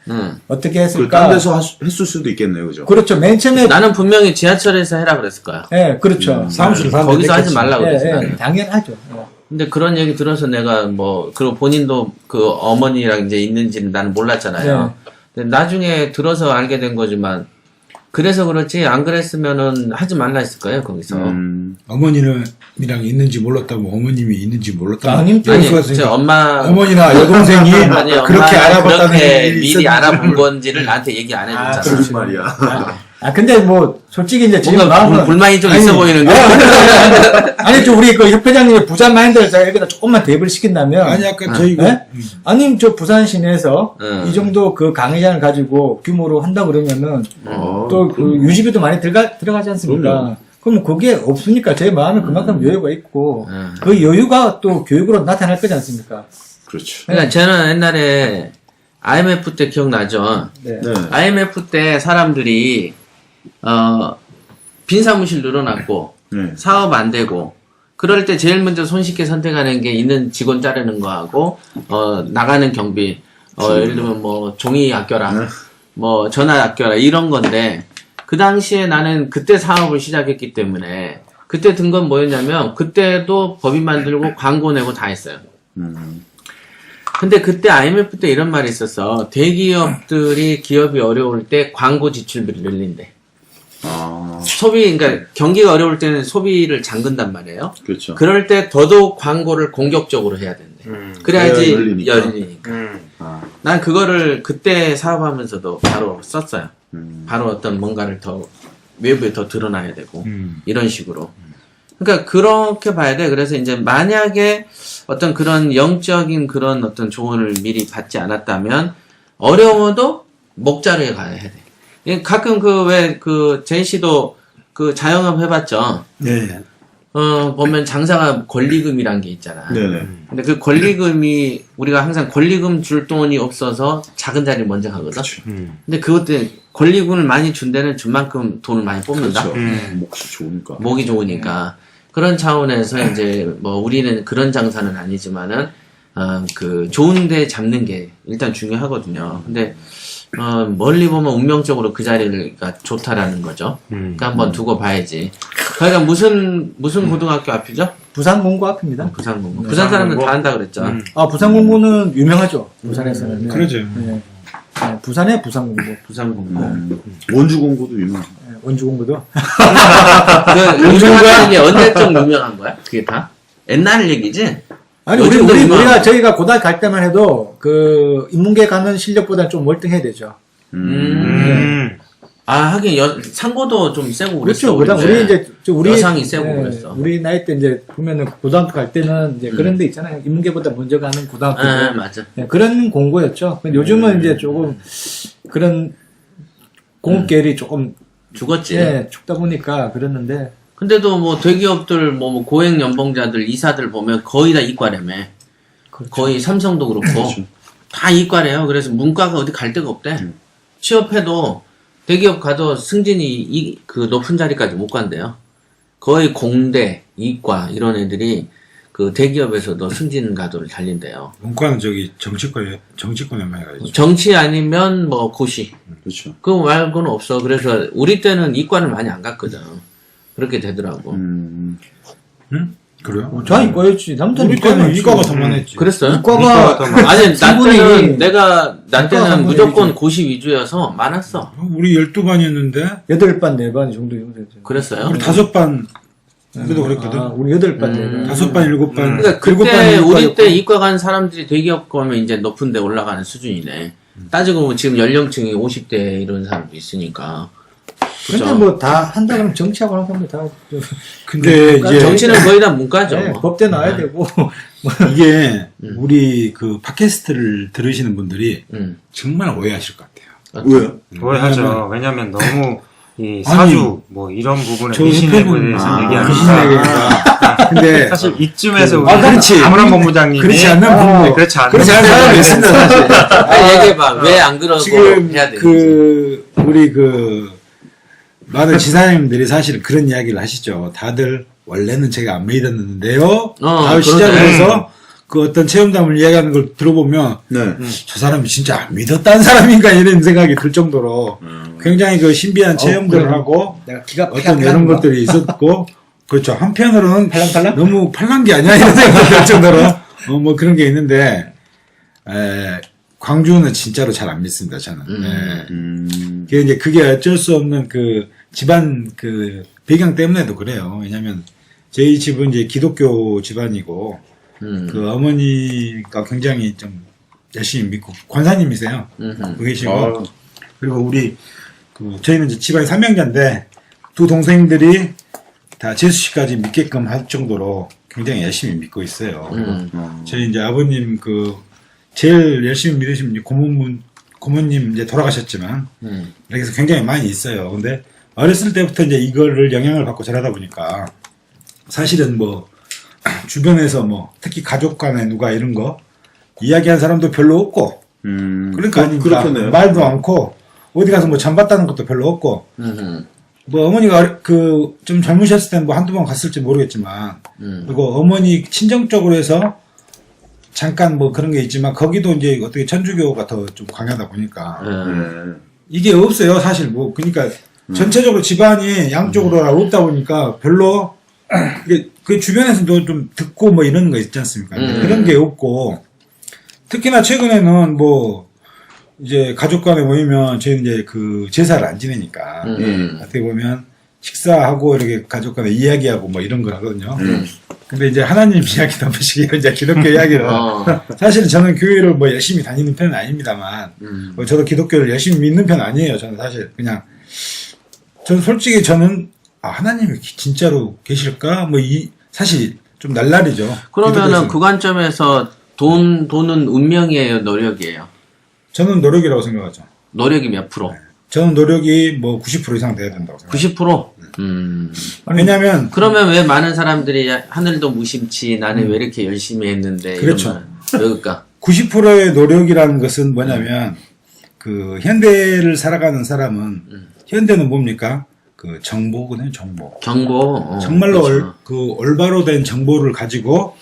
어떻게 했을까? 딴 데서 했을 수도 있겠네요, 그죠? 그렇죠. 맨 처음에 나는 분명히 지하철에서 해라 그랬을 거야. 예, 그렇죠. 사무실 사는데 거기서 하지 뺏겼지. 말라 그랬지, 예, 나는. 당연하죠. 예. 근데 그런 얘기 들어서 내가 그리고 본인도 그 어머니랑 이제 있는지는 나는 몰랐잖아요. 근데 나중에 들어서 알게 된 거지만, 그래서 그렇지, 안 그랬으면은 하지 말라 했을 거예요, 거기서. 어머니랑 있는지 몰랐다고 어머님이 있는지 몰랐다고. 아님 아니, 그럴 수가 저 엄마. 어머니나 여동생이 아니, 그렇게 엄마가 알아봤다는 그렇게 일이 미리 있었는지 알아본 건지를 나한테 얘기 안 해줬잖아. 무슨 말이야. 근데 뭐 솔직히 이제 지금 뭔가 마음은 불만이 좀 있어 보이는데. 아니 저 우리 그 협회장님의 부자 마인드를 제가 여기다 조금만 대입을 시킨다면 아니 아까 저희가 네? 아니 저 부산 시내에서 응. 이 정도 그 강의장을 가지고 규모로 한다 그러면은 어, 또 그 유지비도 많이 들어가지 않습니까? 그럼요. 그럼 그게 없으니까 제 마음에 그만큼 여유가 있고 그 여유가 또 교육으로 나타날 거지 않습니까? 그렇죠. 그러니까 저는 옛날에 IMF 때 기억나죠? 네. 네. IMF 때 사람들이 빈 사무실 늘어났고 네. 사업 안 되고 그럴 때 제일 먼저 손쉽게 선택하는 게 있는 직원 자르는 거하고 나가는 경비 예를 들면 뭐 종이 아껴라 뭐 전화 아껴라 이런 건데 그 당시에 나는 그때 사업을 시작했기 때문에 그때 든 건 뭐였냐면 그때도 법인 만들고 광고 내고 다 했어요. 근데 그때 IMF 때 이런 말이 있었어. 대기업들이 기업이 어려울 때 광고 지출비를 늘린대. 소비, 그러니까 경기가 어려울 때는 소비를 잠근단 말이에요. 그렇죠. 그럴 때 더더욱 광고를 공격적으로 해야 된대. 그래야지 열리니까. 열리니까. 아, 난 그거를 그때 사업하면서도 바로 썼어요. 바로 어떤 뭔가를 더 외부에 더 드러나야 되고 이런 식으로. 그러니까 그렇게 봐야 돼. 그래서 이제 만약에 어떤 그런 영적인 그런 어떤 조언을 미리 받지 않았다면 어려워도 목자루에 가야 돼. 예, 가끔 제인 씨도 그 자영업 해봤죠. 네. 보면 장사가 권리금이란 게 있잖아. 네네. 근데 그 권리금이 우리가 항상 권리금 줄 돈이 없어서 작은 자리 먼저 가거든. 근데 그것 때문에 권리금을 많이 준 데는 준 만큼 돈을 많이 뽑는다. 그렇죠. 몫이 좋으니까. 목이 좋으니까. 그런 차원에서 이제 뭐 우리는 그런 장사는 아니지만은 그 좋은 데 잡는 게 일단 중요하거든요. 근데 멀리 보면 운명적으로 그 자리가 좋다라는 거죠. 그러니까 한번 두고 봐야지. 그러니까 무슨 고등학교 앞이죠? 부산공고 앞입니다. 부산공고. 부산 사람들 다 한다 그랬죠. 아, 부산공고는 유명하죠. 부산에서는. 네. 그러죠. 네. 네, 부산의 부산공고. 부산공고. 원주공고도 유명하죠. 네, 원주공고도. 그 유명한 게 언제쯤 유명한 거야? 그게 다? 옛날 얘기지? 아니, 요즘도 유명한 저희가 고등학교 갈 때만 해도, 인문계 가는 실력보다 좀 월등해야 되죠. 하긴 상고도 좀 세고 그랬어. 그렇죠. 우리 여상이 세고 그랬어. 우리 나이 때 이제 보면은 고등학교 갈 때는 이제 그런 데 있잖아요. 인문계보다 먼저 가는 고등학교. 맞아. 네, 그런 공고였죠. 근데 요즘은 이제 조금 그런 공업계열이 조금 죽었지. 예, 죽다 보니까 그랬는데. 근데도 뭐 대기업들 뭐 고액 연봉자들 이사들 보면 거의 다 이과라며. 그렇죠. 거의 삼성도 그렇고 다 이과래요. 그래서 문과가 어디 갈 데가 없대. 취업해도 대기업 가도 승진이 그 높은 자리까지 못 간대요. 거의 공대, 이과 이런 애들이 그 대기업에서도 승진 가도를 달린대요. 문과는 정치권에 많이 가야죠. 정치 아니면 뭐 고시. 그렇죠. 그거 말고는 없어. 그래서 우리 때는 이과를 많이 안 갔거든. 그렇게 되더라고. 응? 그래요? 저 이과였지. 남자는 우리 때는 이과가 더 많았지. 그랬어요? 이과가 아니, 나 때는 나 이과가 때는 무조건 상관이지. 고시 위주여서 많았어. 우리 12반이었는데 8반, 4반 정도 되죠. 그랬어요? 우리 5반 그래도 그랬거든. 아, 우리 8반, 4반. 5반, 7반. 그러니까 일곱 그때 반이 우리 이과였고. 때 이과 간 사람들이 대기업 가면 이제 높은 데 올라가는 수준이네. 따지고 보면 지금 연령층이 50대 이런 사람도 있으니까. 근데 그죠? 뭐 다 한다 그러면 정치하고 하는 사람들 다. 근데 이제 정치는 거의 다 문과죠. 네, 법대 나와야 되고. 이게 우리 그 팟캐스트를 들으시는 분들이 정말 오해하실 것 같아요. 왜요? 오해하죠. 왜냐면 너무 이 아니, 사주 뭐 이런 부분에 저 미신의 옆에 부분에 대해서 얘기하니까 귀신의 얘기가. 근데 사실 이쯤에서 우리 그렇지. 아무런 본부장님이 그렇지 않는 분도 네, 그렇지 않는 그렇지 않은 사람이 있습니다, 사실. 아니, 얘기해봐. 왜 안 그러고 지금 해야 되는지. 우리 많은 지사님들이 사실 그런 이야기를 하시죠. 다들 원래는 제가 안 믿었는데요. 다음 시작을 그러네. 해서 그 어떤 체험담을 이야기하는 걸 들어보면 네. 저 사람이 진짜 안 믿었다는 사람인가 이런 생각이 들 정도로 굉장히 그 신비한 체험들을 그래. 하고 내가 기가 어떤 이런 것들이 있었고 그렇죠. 한편으로는 팔랑팔랑? 너무 팔란 게 아니야 이런 생각이 들 정도로 뭐 그런 게 있는데 광주는 진짜로 잘 안 믿습니다 저는. 그게 어쩔 수 없는 그 집안 그 배경 때문에도 그래요. 왜냐면 저희 집은 이제 기독교 집안이고 그 어머니가 굉장히 좀 열심히 믿고 권사님이세요. 계시고 그리고 우리 저희는 이제 집안이 3명자인데 두 동생들이 다 재수씨까지 믿게끔 할 정도로 굉장히 열심히 믿고 있어요. 그리고 저희 이제 아버님 제일 열심히 믿으신 분이 고모님 이제 돌아가셨지만 이렇게 해서 굉장히 많이 있어요. 근데 어렸을 때부터 이제 이거를 영향을 받고 자라다 보니까 사실은 뭐 주변에서 뭐 특히 가족 간에 누가 이런 거 이야기한 사람도 별로 없고 그러니까 아닙니까? 그렇겠네요. 말도 않고 어디 가서 뭐 잠봤다는 것도 별로 없고 뭐 어머니가 좀 젊으셨을 때는 뭐 한두 번 갔을지 모르겠지만 그리고 어머니 친정 쪽으로 해서 잠깐 뭐 그런 게 있지만 거기도 이제 어떻게 천주교가 더 좀 강하다 보니까 이게 없어요 사실 뭐 그러니까 전체적으로 집안이 양쪽으로 없다 보니까 별로 이게 그 주변에서도 좀 듣고 뭐 이런 거 있지 않습니까? 그런 게 없고 특히나 최근에는 뭐 이제 가족 간에 모이면 저희 이제 그 제사를 안 지내니까 어떻게 보면 식사하고 이렇게 가족 간에 이야기하고 뭐 이런 거 하거든요. 근데 이제 하나님 이야기 덤비시기 이제 기독교 이야기를 사실은 저는 교회를 뭐 열심히 다니는 편은 아닙니다만 뭐 저도 기독교를 열심히 믿는 편 아니에요. 저는 사실 그냥 저는 솔직히 저는 하나님이 진짜로 계실까 뭐 사실 좀 날라리죠. 그러면은 기독교에서는. 그 관점에서 돈은 운명이에요, 노력이에요? 저는 노력이라고 생각하죠. 노력이 몇 프로? 저는 노력이 뭐 90% 이상 돼야 된다고 생각해요. 90%? 왜냐면 그러면 왜 많은 사람들이 하늘도 무심치 나는 왜 이렇게 열심히 했는데 그렇죠. 이런 말. 왜 그럴까? 90%의 노력이라는 것은 뭐냐면 그 현대를 살아가는 사람은 현대는 뭡니까? 그 정보거든요, 정보. 경고. 정말로 그렇죠. 그 올바로 된 정보를 가지고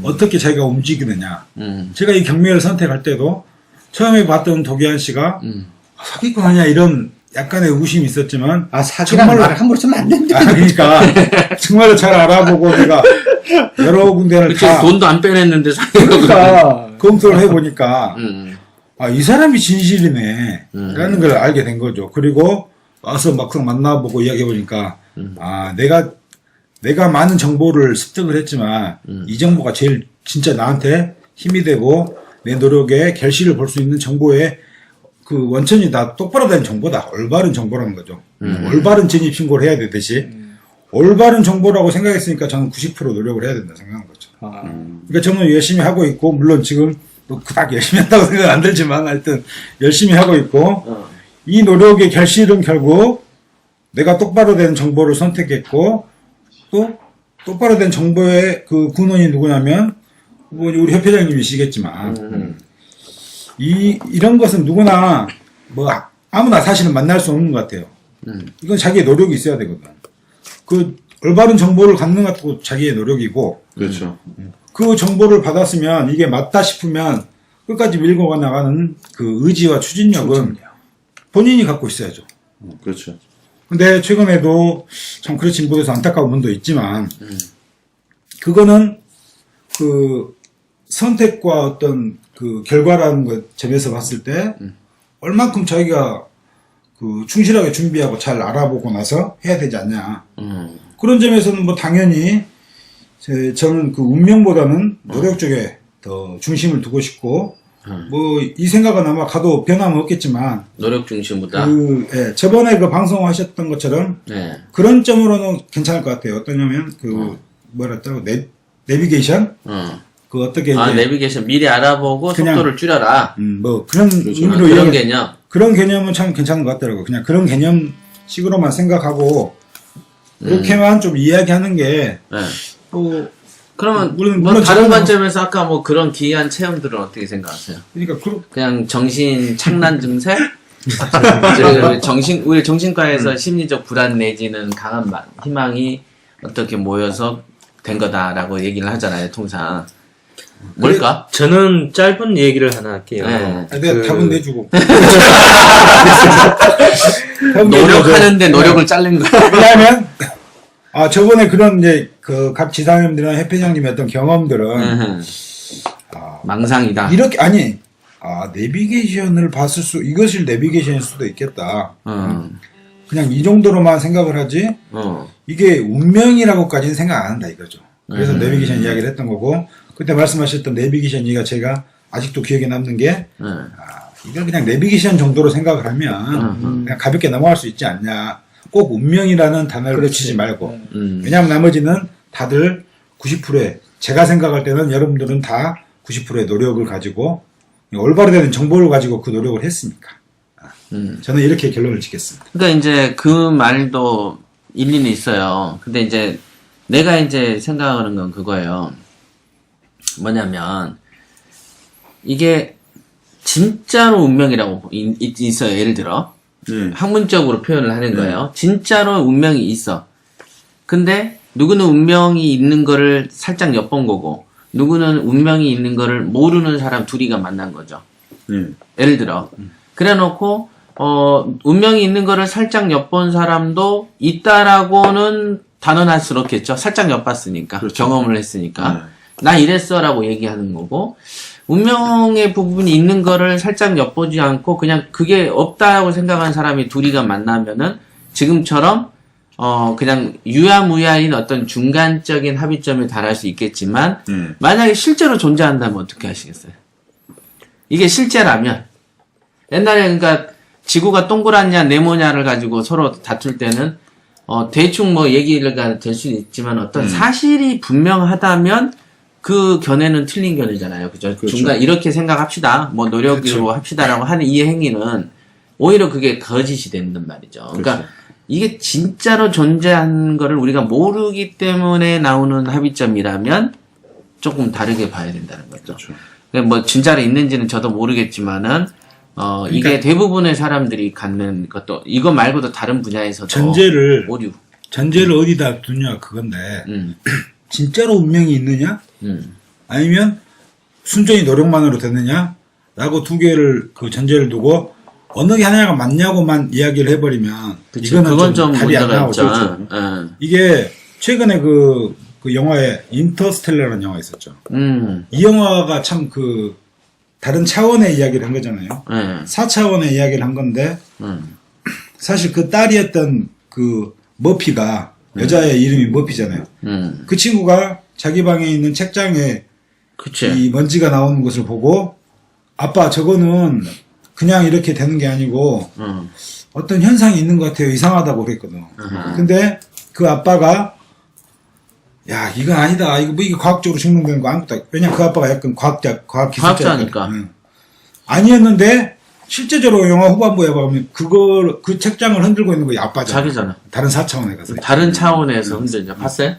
어떻게 자기가 움직이느냐. 제가 이 경매를 선택할 때도 처음에 봤던 도기한 씨가 사기꾼 아니야 이런 약간의 의구심이 있었지만 사기라는 정말로- 말을 함부로 쓰면 안 된다. 그러니까 정말로 잘 알아보고 내가 여러 군데를 그치, 다 돈도 안 빼냈는데 그러니까 검토를 해보니까 음. 이 사람이 진실이네 라는 걸 알게 된 거죠. 그리고 와서 막상 만나보고 이야기해보니까 내가 많은 정보를 습득을 했지만 이 정보가 제일 진짜 나한테 힘이 되고 내 노력의 결실을 볼 수 있는 정보의 그 원천이 다 똑바로 된 정보다. 올바른 정보라는 거죠. 올바른 진입 신고를 해야 되듯이 올바른 정보라고 생각했으니까 저는 90% 노력을 해야 된다 생각한 거죠. 그러니까 저는 열심히 하고 있고 물론 지금 뭐 그닥 열심히 한다고 생각 안 들지만 하여튼 열심히 하고 있고 이 노력의 결실은 결국 내가 똑바로 된 정보를 선택했고 또 똑바로 된 정보의 그 근원이 누구냐면 뭐 우리 협회장님이시겠지만 이런 것은 누구나 뭐 아무나 사실은 만날 수 없는 것 같아요. 이건 자기의 노력이 있어야 되거든. 그 올바른 정보를 갖는 것도 자기의 노력이고 그렇죠. 그 정보를 받았으면 이게 맞다 싶으면 끝까지 밀고 나가는 그 의지와 추진력은 본인이 갖고 있어야죠. 그렇죠. 근데 최근에도 참 그렇지 못해서 안타까운 분도 있지만 그거는 그 선택과 어떤 그 결과라는 것 점에서 봤을 때 얼만큼 자기가 그 충실하게 준비하고 잘 알아보고 나서 해야 되지 않냐. 그런 점에서는 뭐 당연히 저는 그 운명보다는 노력 쪽에 더 중심을 두고 싶고 뭐 이 생각은 아마 가도 변함은 없겠지만 노력 중심보다. 저번에 그 방송하셨던 것처럼 네. 그런 점으로는 괜찮을 것 같아요. 어떠냐면 그 뭐랄까 내비게이션 그 어떻게 이제 내비게이션 미리 알아보고 그냥- 속도를 줄여라. 뭐 그런 의미로 그런 얘기해- 개념. 그런 개념은 참 괜찮은 것 같더라고요. 그냥 그런 개념식으로만 생각하고 그렇게만 좀 이야기하는 게 네. 또 그러면 물론 다른 저는 관점에서 아까 뭐 그런 기이한 체험들은 어떻게 생각하세요? 그러니까 그냥 정신 착란 증세? 우리 정신과에서 심리적 불안 내지는 강한 희망이 어떻게 모여서 된 거다라고 얘기를 하잖아요, 통상. 뭘까? 저는 짧은 얘기를 하나 할게요. 네. 내가 답은 내주고 노력하는데 노력을 자른 거야. 왜냐하면 저번에 그런 이제 그 각 지사님들이나 협회장님의 어떤 경험들은 망상이다. 이렇게 내비게이션을 봤을 이것이 내비게이션일 수도 있겠다. 그냥 이 정도로만 생각을 하지 이게 운명이라고까지는 생각 안 한다 이거죠. 그래서 내비게이션 이야기를 했던 거고 그때 말씀하셨던 내비게이션 얘기가 제가 아직도 기억에 남는 게 이걸 그냥 내비게이션 정도로 생각을 하면 그냥 가볍게 넘어갈 수 있지 않냐. 꼭 운명이라는 단어를 붙이지 말고 왜냐하면 나머지는 다들 90%의 제가 생각할 때는 여러분들은 다 90%의 노력을 가지고 올바로 되는 정보를 가지고 그 노력을 했으니까 저는 이렇게 결론을 짓겠습니다. 그러니까 이제 그 말도 일리는 있어요. 근데 이제 내가 이제 생각하는 건 그거예요. 뭐냐면 이게 진짜로 운명이라고 있어요. 예를 들어 학문적으로 표현을 하는 거예요. 진짜로 운명이 있어. 근데 누구는 운명이 있는 거를 살짝 엿본 거고 누구는 운명이 있는 거를 모르는 사람 둘이가 만난 거죠. 예를 들어 그래 놓고 운명이 있는 거를 살짝 엿본 사람도 있다라고는 단언할 수 없겠죠. 살짝 엿봤으니까. 그렇죠. 경험을 했으니까. 나 이랬어 라고 얘기하는 거고 운명의 부분이 있는 거를 살짝 엿보지 않고 그냥 그게 없다고 생각하는 사람이 둘이가 만나면은 지금처럼 그냥 유야무야인 어떤 중간적인 합의점에 달할 수 있겠지만, 만약에 실제로 존재한다면 어떻게 하시겠어요? 이게 실제라면, 옛날에 그러니까 지구가 동그랗냐 네모냐를 가지고 서로 다툴 때는, 대충 뭐 얘기가 될 수 있지만 어떤 사실이 분명하다면 그 견해는 틀린 견해잖아요. 그죠? 중간 이렇게 생각합시다. 뭐 노력으로 합시다라고 하는 이 행위는 오히려 그게 거짓이 된단 말이죠. 그러니까 이게 진짜로 존재한 거를 우리가 모르기 때문에 나오는 합의점이라면 조금 다르게 봐야 된다는 거죠. 그러니까 뭐 진짜로 있는지는 저도 모르겠지만은 이게 대부분의 사람들이 갖는 것도 이거 말고도 다른 분야에서도 오류. 전제를 어디다 두냐 그건데 진짜로 운명이 있느냐 아니면 순전히 노력만으로 되느냐 라고 두 개를 그 전제를 두고 어느 게 하나가 맞냐고만 이야기를 해버리면 이거는 그건 좀 답이 안 문제가 나오죠. 있죠. 이게 최근에 그 영화에 인터스텔라라는 영화 있었죠. 이 영화가 참 다른 차원의 이야기를 한 거잖아요. 4차원의 이야기를 한 건데 사실 그 딸이었던 그 머피가 여자의 이름이 머피잖아요. 그 친구가 자기 방에 있는 책장에 그치. 이 먼지가 나오는 것을 보고 아빠 저거는 그냥 이렇게 되는 게 아니고 어떤 현상이 있는 것 같아요. 이상하다고 그랬거든. 근데 그 아빠가 야 이건 아니다. 이거 뭐 이게 과학적으로 증명되는 거 아무것도. 왜냐면 그 아빠가 약간 과학 과학자니까. 아니었는데 실제적으로 영화 후반부에 보면 그 책장을 흔들고 있는 거 아빠잖아. 자기잖아. 다른 4차원에 가서. 다른 차원에서 흔들죠. 봤어요?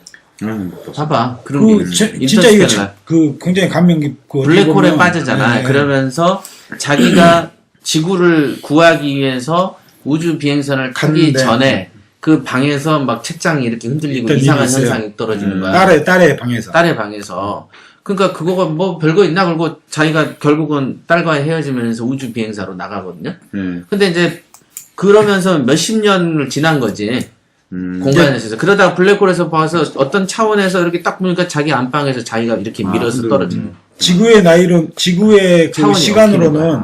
봐봐. 그런 게 진짜 이거 인터스텔라. 굉장히 감명 깊고 블랙홀에 빠지잖아. 그러면서 자기가 지구를 구하기 위해서 우주 비행선을 타기 갔는데, 전에 그 방에서 막 책장이 이렇게 흔들리고 이상한 현상이 떨어지는 거야. 딸의 방에서. 딸의 방에서. 그러니까 그거가 뭐 별거 있나 그러고 자기가 결국은 딸과 헤어지면서 우주 비행사로 나가거든요. 근데 이제 그러면서 몇십 년을 지난 거지. 공간에서. 그러다가 블랙홀에서 봐서 어떤 차원에서 이렇게 딱 보니까 자기 안방에서 자기가 이렇게 밀어서 떨어지는 거야. 지구의 그 차원이 시간으로는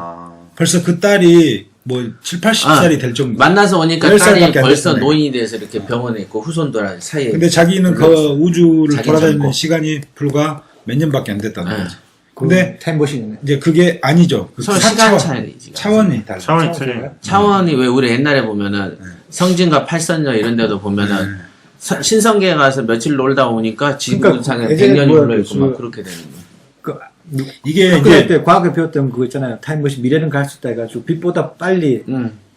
벌써 그 딸이 뭐 7, 80살이 될 정도. 만나서 오니까 10살밖에 딸이 안 벌써 됐네. 노인이 돼서 이렇게 병원에 있고 후손들 사이에. 근데 자기는 그 우주를 자기는 돌아다니는 젊고. 시간이 불과 몇 년밖에 안 됐다는 네. 거지. 근데 타임머신이네. 이제 그게 아니죠. 그 서로 사 시간 차원, 차이지. 차원이 달라. 차원이 틀려요. 차원이 왜 우리 옛날에 보면은 성진과 팔선녀 이런 데도 보면은 신성계에 가서 며칠 놀다 오니까 지구상에 그러니까 예전에 100년이 뭐야, 흘러있고 막 그- 그렇게 되는 거야. 이게 학교 이제 때 과학에 배웠던 그거 있잖아요. 타임머신 미래는 갈 수 있다 해가지고 빛보다 빨리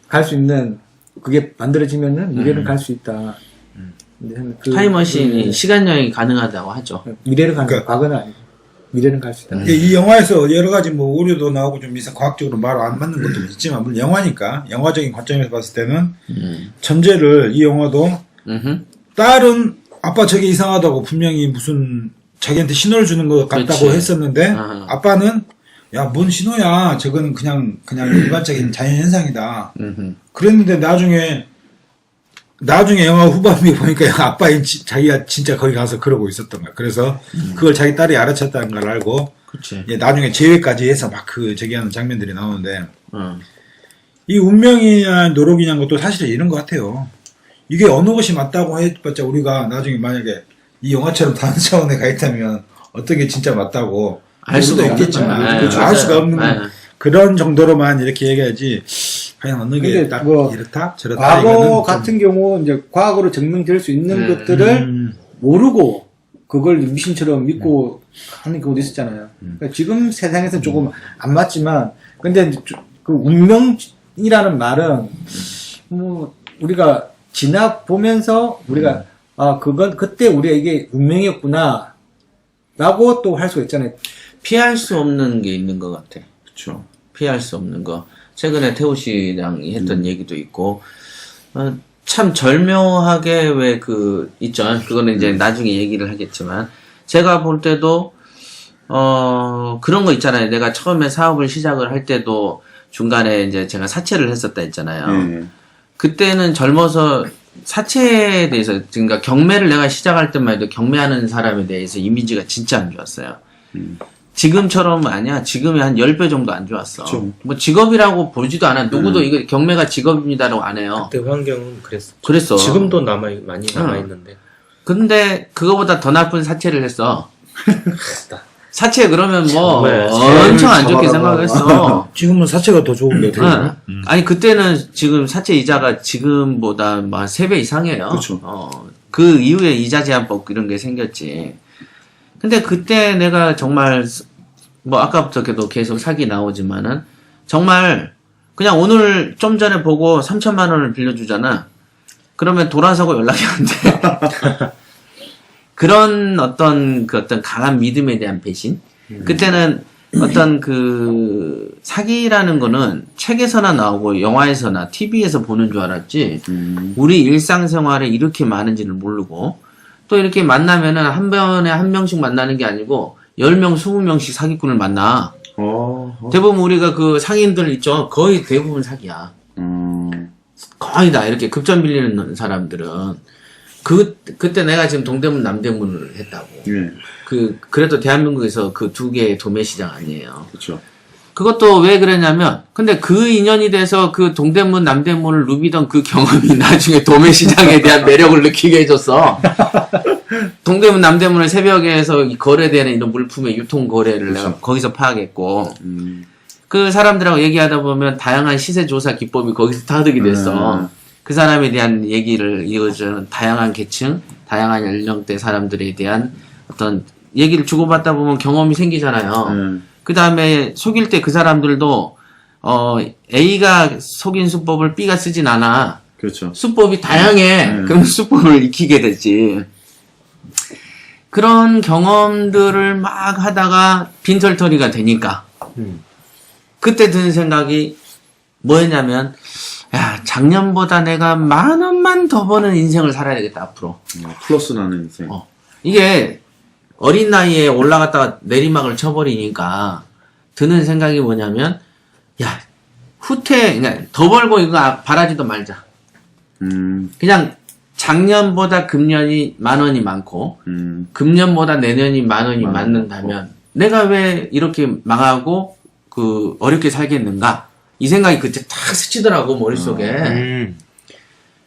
갈 수 있는 그게 만들어지면은 미래는 갈 수 있다. 근데 타임머신이 시간여행이 가능하다고 하죠. 미래를 가는 그러니까- 과거는 아니고 미래는 갈 수 있다. 이 영화에서 여러 가지 뭐 오류도 나오고 좀 이상 과학적으로 말 안 맞는 것도 있지만 물론 영화니까 영화적인 관점에서 봤을 때는 전제를 이 영화도 딸은 아빠 저게 이상하다고 분명히 무슨 자기한테 신호를 주는 것 같다고 그렇지. 했었는데 아하. 아빠는 야 뭔 신호야 저거는 그냥 일반적인 자연현상이다 그랬는데 나중에 영화 후반부에 보니까 아빠인 자기가 진짜 거기 가서 그러고 있었던 거야. 그래서 그걸 자기 딸이 알아챘다는 걸 알고 그치. 나중에 제외까지 해서 막 제기하는 장면들이 나오는데 이 운명이냐 노력이냐는 것도 사실 이런 것 같아요. 이게 어느 것이 맞다고 해봤자 우리가 나중에 만약에 이 영화처럼 다른 차원에 가 있다면 어떤 게 진짜 맞다고 알 수도 있겠지만 없는 거야. 그렇죠. 네, 알 수가 맞아요. 없는 네. 그런 정도로만 이렇게 얘기하지 과연 어느 게 근데 딱 뭐 이렇다 저렇다 과거 이거는 좀 같은 경우 이제 과거로 증명될 수 있는 것들을 모르고 그걸 미신처럼 믿고 하는 경우도 있었잖아요. 그러니까 지금 세상에서는 조금 안 맞지만 근데 이제 그 운명이라는 말은 뭐 우리가 지나 보면서 우리가 아 그건 그때 우리가 이게 운명이었구나 라고 또 할 수가 있잖아요. 피할 수 없는 게 있는 것 같아. 그렇죠. 피할 수 없는 거. 최근에 태우 씨랑 했던 얘기도 있고, 참 절묘하게 왜 있죠. 그거는 이제 나중에 얘기를 하겠지만, 제가 볼 때도, 그런 거 있잖아요. 내가 처음에 사업을 시작을 할 때도 중간에 이제 제가 사채를 했었다 했잖아요. 그때는 젊어서 사채에 대해서, 그러니까 경매를 내가 시작할 때만 해도 경매하는 사람에 대해서 이미지가 진짜 안 좋았어요. 지금처럼 아니야. 지금이 한 10배 정도 안 좋았어. 그쵸. 뭐 직업이라고 보지도 않아. 누구도 이거 경매가 직업입니다라고 안 해요. 그때 환경은 그랬어. 그랬어. 지금도 많이 남아 있는데. 근데 그거보다 더 나쁜 사채를 했어. 사채 그러면 뭐 정말 엄청 안 좋게 잡아다가. 생각했어. 지금은 사채가 더 좋은데. 응. 아니 그때는 지금 사채 이자가 지금보다 뭐 한 3배 이상이에요. 그쵸. 그 이후에 이자 제한법 이런 게 생겼지. 근데 그때 내가 정말 뭐 아까부터 계속 사기 나오지만은 정말 그냥 오늘 좀 전에 보고 3천만 원을 빌려주잖아. 그러면 돌아서고 연락이 안 돼. 그런 어떤 강한 믿음에 대한 배신. 그때는 어떤 그 사기라는 거는 책에서나 나오고 영화에서나 TV에서 보는 줄 알았지. 우리 일상생활에 이렇게 많은지를 모르고 또 이렇게 만나면은 한 번에 한 명씩 만나는 게 아니고 10명, 20명씩 사기꾼을 만나. 대부분 우리가 그 상인들 있죠. 거의 대부분 사기야. 거의 다 이렇게 급전 빌리는 사람들은 그때 내가 지금 동대문 남대문을 했다고. 예. 그래도 대한민국에서 그 두 개의 도매 시장 아니에요. 그렇죠. 그것도 왜 그랬냐면, 근데 그 인연이 돼서 그 동대문 남대문을 누비던 그 경험이 나중에 도매 시장에 대한 매력을 느끼게 해줬어. 동대문 남대문을 새벽에서 거래되는 이런 물품의 유통 거래를 내가 거기서 파악했고, 그 사람들하고 얘기하다 보면 다양한 시세 조사 기법이 거기서 타득이 됐어. 그 사람에 대한 얘기를 이어주는 다양한 계층, 다양한 연령대 사람들에 대한 어떤 얘기를 주고받다 보면 경험이 생기잖아요. 그 다음에 속일 때 그 사람들도, A가 속인 수법을 B가 쓰진 않아. 그렇죠. 수법이 다양해. 그럼 수법을 익히게 되지. 그런 경험들을 막 하다가 빈털터리가 되니까. 그때 드는 생각이 뭐였냐면, 야, 작년보다 내가 10,000원만 더 버는 인생을 살아야 되겠다, 앞으로. 플러스 나는 인생. 이게 어린 나이에 올라갔다가 내리막을 쳐버리니까 드는 생각이 뭐냐면, 야, 그러니까 더 벌고 이거 바라지도 말자. 그냥 작년보다 금년이 10,000원이 많고, 금년보다 내년이 10,000원이 많는다면, 내가 왜 이렇게 망하고, 어렵게 살겠는가? 이 생각이 그때 탁 스치더라고, 머릿속에.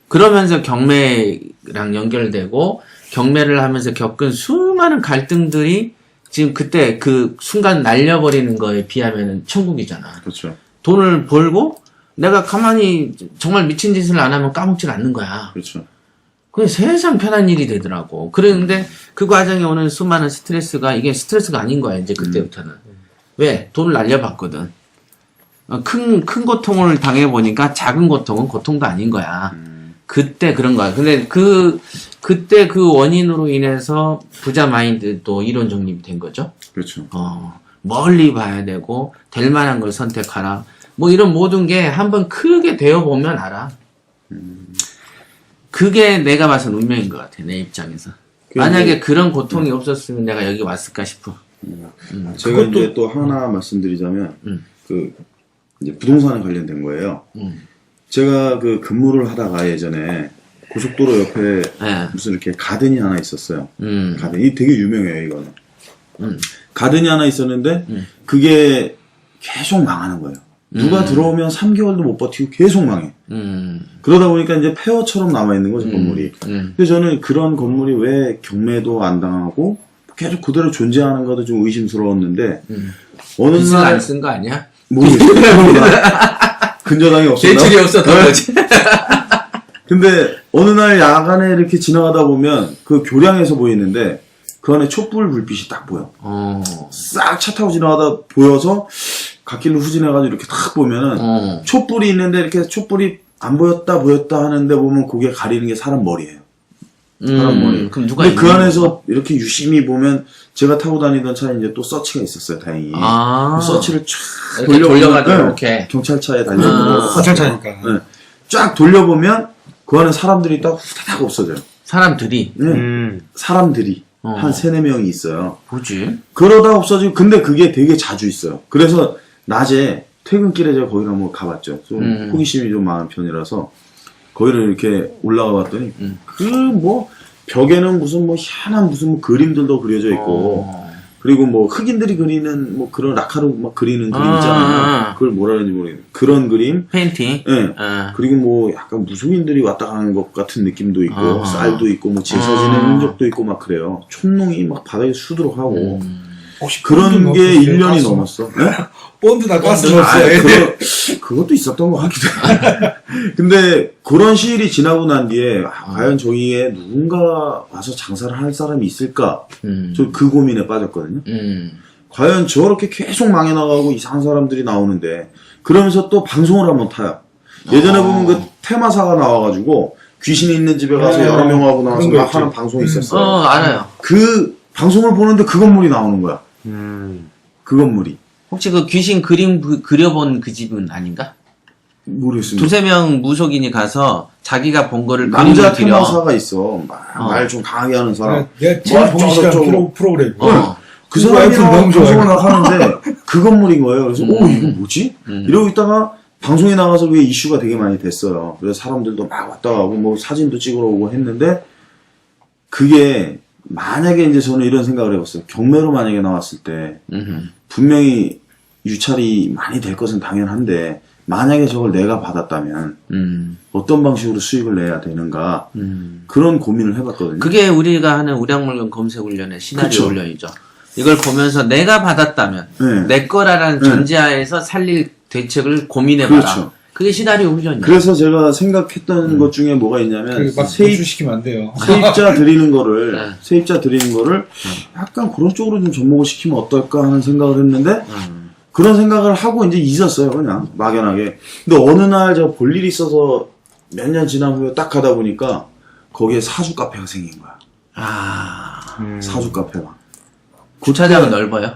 그러면서 경매랑 연결되고, 경매를 하면서 겪은 수많은 갈등들이 지금 그때 그 순간 날려버리는 거에 비하면 천국이잖아. 그렇죠. 돈을 벌고, 내가 가만히 정말 미친 짓을 안 하면 까먹질 않는 거야. 그렇죠. 그게 세상 편한 일이 되더라고. 그런데 그 과정에 오는 수많은 스트레스가 이게 스트레스가 아닌 거야, 이제 그때부터는. 왜? 돈을 날려봤거든. 큰 고통을 당해보니까 작은 고통은 고통도 아닌 거야. 그때 그런 거야. 근데 그때 그 원인으로 인해서 부자 마인드도 이론 정립이 된 거죠. 그렇죠. 멀리 봐야 되고, 될 만한 걸 선택하라. 뭐 이런 모든 게 한번 크게 되어보면 알아. 그게 내가 봐선 운명인 것 같아, 내 입장에서. 만약에 그런 고통이 없었으면 내가 여기 왔을까 싶어. 제가 이제 또 하나 말씀드리자면, 이제 부동산에 관련된 거예요. 제가 그 근무를 하다가 예전에 고속도로 옆에 무슨 이렇게 가든이 하나 있었어요. 가든이 되게 유명해요, 이거는. 가든이 하나 있었는데, 그게 계속 망하는 거예요. 누가 들어오면 3개월도 못 버티고 계속 망해. 그러다 보니까 이제 폐허처럼 남아있는 거죠, 건물이. 그래서 저는 그런 건물이 왜 경매도 안 당하고 계속 그대로 존재하는가도 좀 의심스러웠는데, 어느 빚을 날. 안 쓴 거 아니야? 모르겠어요. 근저당이 없었나? 대출이 없었던 거지. 근데 어느 날 야간에 이렇게 지나가다 보면 그 교량에서 보이는데 그 안에 촛불 불빛이 딱 보여. 싹 차 타고 지나가다 보여서 갓길로 후진해가지고 이렇게 딱 보면은 촛불이 있는데 이렇게 촛불이 안 보였다 하는데 보면 그게 가리는 게 사람 머리예요. 사람 머리. 그럼 누가 근데 그 안에서 이렇게 유심히 보면 제가 타고 다니던 차에 이제 또 서치가 있었어요, 다행히. 그 서치를 쫙 이렇게 돌려가지고 네, 이렇게. 경찰차에 달려있고 사찰차니까. 네. 쫙 돌려보면 그 안에 사람들이 딱 후다닥 없어져요. 사람들이. 네. 사람들이 한 3-4명이 있어요. 뭐지? 그러다 없어지고 근데 그게 되게 자주 있어요. 그래서 낮에 퇴근길에 제가 거기를 한번 가봤죠. 좀 호기심이 좀 많은 편이라서 거기를 이렇게 올라가 봤더니 그 뭐 벽에는 무슨 뭐 희한한 무슨 뭐 그림들도 그려져 있고 그리고 뭐 흑인들이 그리는 뭐 그런 라카로 막 그리는 그림 있잖아요. 그걸 뭐라 하는지 모르겠는데 그런 그림. 페인팅. 예. 그리고 뭐 약간 무속인들이 왔다 가는 것 같은 느낌도 있고 쌀도 있고 뭐 제사 지낸 흔적도 있고 막 그래요. 촛농이 막 바닥에 수두룩 하고 혹시 그런 게 1년이 넘었어. 네? 본드나 가스 아, 넣었어요. 그것도 있었던 것 같기도 해. 근데 그런 시일이 지나고 난 뒤에 과연 저기에 누군가 와서 장사를 할 사람이 있을까? 저 그 고민에 빠졌거든요. 과연 저렇게 계속 망해 나가고 이상한 사람들이 나오는데 그러면서 또 방송을 한번 타요. 예전에 보면 그 테마사가 나와가지고 귀신이 있는 집에 가서 여러 명하고 나와서 그런 거 막 있죠. 하는 방송이 있었어요. 알아요. 그 방송을 보는데 그 건물이 나오는 거야. 그 건물이. 혹시 그 귀신 그림 그려본 그 집은 아닌가? 모르겠습니다. 두세 명 무속인이 가서 자기가 본 거를 남자 그림을 그려. 테마사가 있어. 말 좀 강하게 하는 사람. 내가 제일 보기 싫어하는 어쩌고저쩌고. 프로그램. 그 그거 사람이 와이프는 너무 좋아해. 방송을 하는데 그 건물인 거예요. 그래서 이거 뭐지? 이러고 있다가 방송에 나가서 그게 이슈가 되게 많이 됐어요. 그래서 사람들도 막 왔다 가고 뭐 사진도 찍으러 오고 했는데 그게 만약에 이제 저는 이런 생각을 해봤어요. 경매로 만약에 나왔을 때 분명히 유찰이 많이 될 것은 당연한데 만약에 저걸 내가 받았다면 어떤 방식으로 수익을 내야 되는가 그런 고민을 해봤거든요. 그게 우리가 하는 우량물건 검색 훈련의 시나리오 그쵸. 훈련이죠. 이걸 보면서 내가 받았다면 네. 내 거라는 전제하에서 살릴 대책을 고민해봐라. 그렇죠. 그게 시나리오 훈련이야. 그래서 제가 생각했던 것 중에 뭐가 있냐면 막 세입 노출시키면 안 돼요. 세입자 드리는 거를 네. 세입자 드리는 거를 약간 그런 쪽으로 좀 접목을 시키면 어떨까 하는 생각을 했는데 그런 생각을 하고 이제 잊었어요 그냥 막연하게. 근데 어느 날 제가 볼 일이 있어서 몇 년 지난 후에 딱 가다 보니까 거기에 사주 카페가 생긴 거야. 사주 카페가. 주차장은 넓어요.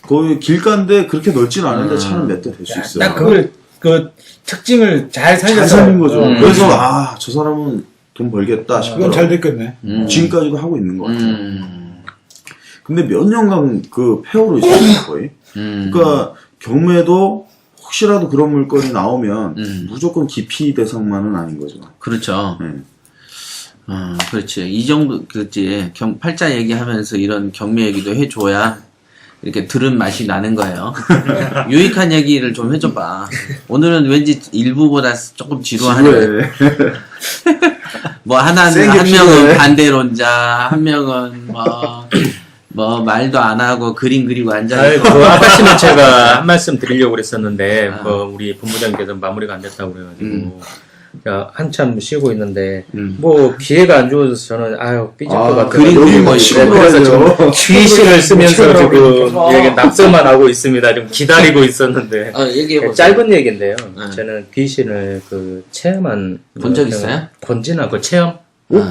거기 길가인데 그렇게 넓진 않은데 차는 몇 대 될 수 있어요. 딱 그걸 그 특징을 잘 살려서 잘 살린 거죠. 음. 그래서 저 사람은 돈 벌겠다 그건 싶더라고요. 잘 됐겠네. 지금까지도 하고 있는 것 같아요. 근데 몇 년간 그 폐허로 있었어요 거의. 그러니까 경매도 혹시라도 그런 물건이 나오면 무조건 기피 대상만은 아닌 거죠. 그렇죠. 네. 그렇지. 이 정도, 그렇지. 팔자 얘기하면서 이런 경매 얘기도 해줘야 이렇게 들은 맛이 나는 거예요. 유익한 얘기를 좀 해줘봐. 오늘은 왠지 일부보다 조금 지루하네. 지루해. 뭐 한 센 게 명은 필요해. 반대론자, 한 명은 뭐 말도 안 하고 그림 그리고 앉아있고. 그 아까씨는 제가 한 말씀 드리려고 그랬었는데, 우리 본부장님께서 마무리가 안 됐다고 그래가지고, 자, 한참 쉬고 있는데, 뭐, 기회가 안 좋아서 저는, 삐질 것 같아요. 그림 그리고 있고. 그래서 좀 귀신을 쓰면서 지금, 여기 낙서만 하고 있습니다. 좀 기다리고 있었는데. 얘기해보세요. 짧은 얘기인데요. 저는 귀신을 체험한. 본 적 있어요? 본지나 그 체험?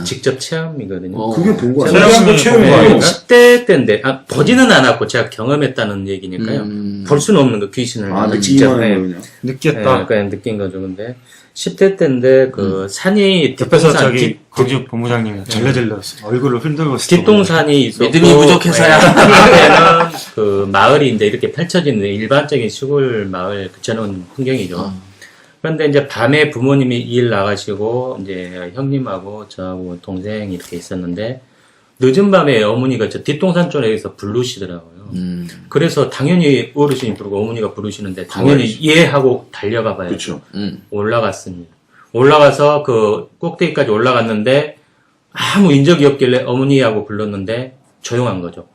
직접 체험이거든요. 그게 본 거 제가 아니에요? 체험도 체험이에요. 10대 때인데, 보지는 않았고, 제가 경험했다는 얘기니까요. 볼 수는 없는 거, 귀신을. 직접. 느끼기만 해요 그냥. 느꼈다. 그냥 느낀 거죠, 근데. 10대 때인데, 산이, 옆에서 뒷동산, 저기 거기 본부장님이 절레절레 얼굴을 흔들고 있었던 뒷동산이 있었고. 믿음이 부족해서야. 그때는 마을이 이제 이렇게 펼쳐지는 일반적인 시골 마을, 저는 풍경이죠. 그런데 이제 밤에 부모님이 일 나가시고, 이제 형님하고 저하고 동생이 이렇게 있었는데, 늦은 밤에 어머니가 저 뒷동산 쪽에서 부르시더라고요. 그래서 당연히 어르신이 부르고 어머니가 부르시는데 당연히 예 하고 달려가 봐야죠. 그렇죠. 올라갔습니다. 올라가서 그 꼭대기까지 올라갔는데 아무 인적이 없길래 어머니하고 불렀는데 조용한 거죠.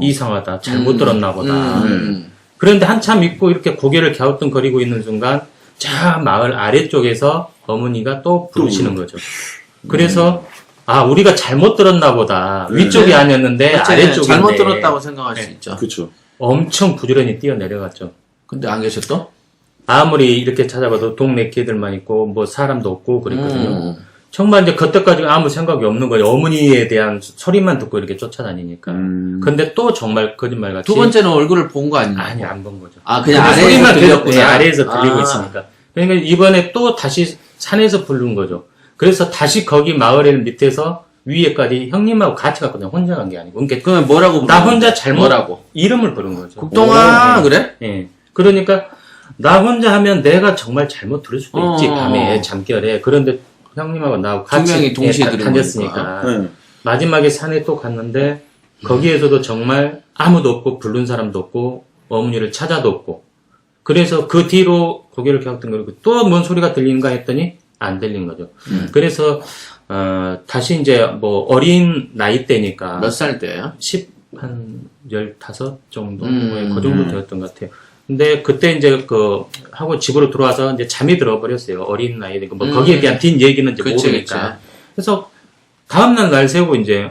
이상하다. 잘못 들었나 보다. 그런데 한참 있고 이렇게 고개를 갸우뚱거리고 있는 순간 저 마을 아래쪽에서 어머니가 또 부르시는 거죠. 그래서 우리가 잘못 들었나 보다. 위쪽이 아니었는데 아래쪽인데. 잘못 들었다고 생각할 수 있죠. 그렇죠. 엄청 부지런히 뛰어내려갔죠. 근데 안 계셨어? 아무리 이렇게 찾아봐도 동네 개들만 있고 뭐 사람도 없고 그랬거든요. 정말 이제 그때까지 아무 생각이 없는 거예요. 어머니에 대한 소리만 듣고 이렇게 쫓아다니니까. 근데 또 정말 거짓말같이. 두 번째는 얼굴을 본 거 아니에요? 아니, 안 본 거죠. 그냥 아래에서 소리만 들렸구나. 들렸구나. 아래에서 들리고 있으니까. 그러니까 이번에 또 다시 산에서 부른 거죠. 그래서 다시 거기 마을에 밑에서 위에까지 형님하고 같이 갔거든요. 혼자 간 게 아니고. 그러니까 그러면 뭐라고 나 부르는 혼자 거야? 잘못 뭐라고? 이름을 부른 거죠. 국동아 오, 그래? 예. 그러니까 나 혼자 하면 내가 정말 잘못 들을 수도 있지. 밤에 잠결에. 그런데 형님하고 나하고 같이 명이 동시에 들은 다녔으니까. 네. 마지막에 산에 또 갔는데 거기에서도 정말 아무도 없고 부른 사람도 없고 어머니를 찾아도 없고 그래서 그 뒤로 고개를 갸웃던 거고 또 뭔 소리가 들리는가 했더니 안 들린 거죠. 그래서 다시 이제 뭐 어린 나이 때니까 몇 살 때예요? 한 15 정도 그 정도 되었던 것 같아요. 근데 그때 이제 하고 집으로 들어와서 이제 잠이 들어버렸어요. 어린 나이에 뭐 거기에 대한 뒷 얘기는 이제 그치, 모르니까. 그치. 그래서 다음날 날 새고 이제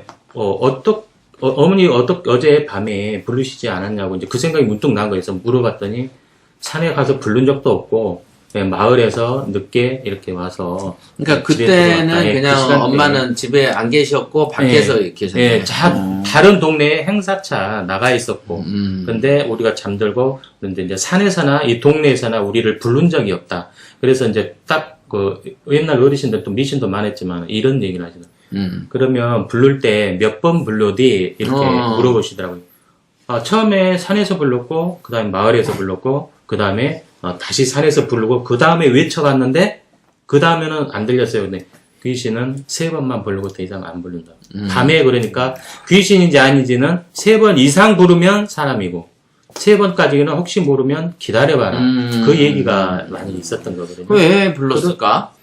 어머니 어제 밤에 부르시지 않았냐고 이제 그 생각이 문득 난 거예요. 그래서 물어봤더니 산에 가서 부른 적도 없고 그냥 마을에서 늦게 이렇게 와서 그러니까 집에 그때는 들어왔다. 예, 그냥 그 시간대에. 엄마는 집에 안 계셨고 밖에서 계셨네요. 예, 다른 동네에 행사차 나가 있었고, 근데 우리가 잠들고, 근데 이제 산에서나 이 동네에서나 우리를 부른 적이 없다. 그래서 이제 딱 옛날 어르신들 또 미신도 많았지만 이런 얘기를 하시더라고요. 그러면 부를 때 몇 번 불러디 이렇게 물어보시더라고요. 처음에 산에서 불렀고, 그 다음에 마을에서 불렀고, 그 다음에 다시 산에서 부르고, 그 다음에 외쳐갔는데, 그 다음에는 안 들렸어요. 근데 귀신은 3번만 부르고 더 이상 안 부른다. 밤에 그러니까 귀신인지 아닌지는 3번 이상 부르면 사람이고, 3번까지는 혹시 모르면 기다려봐라. 그 얘기가 많이 있었던 거거든요. 왜 불렀을까?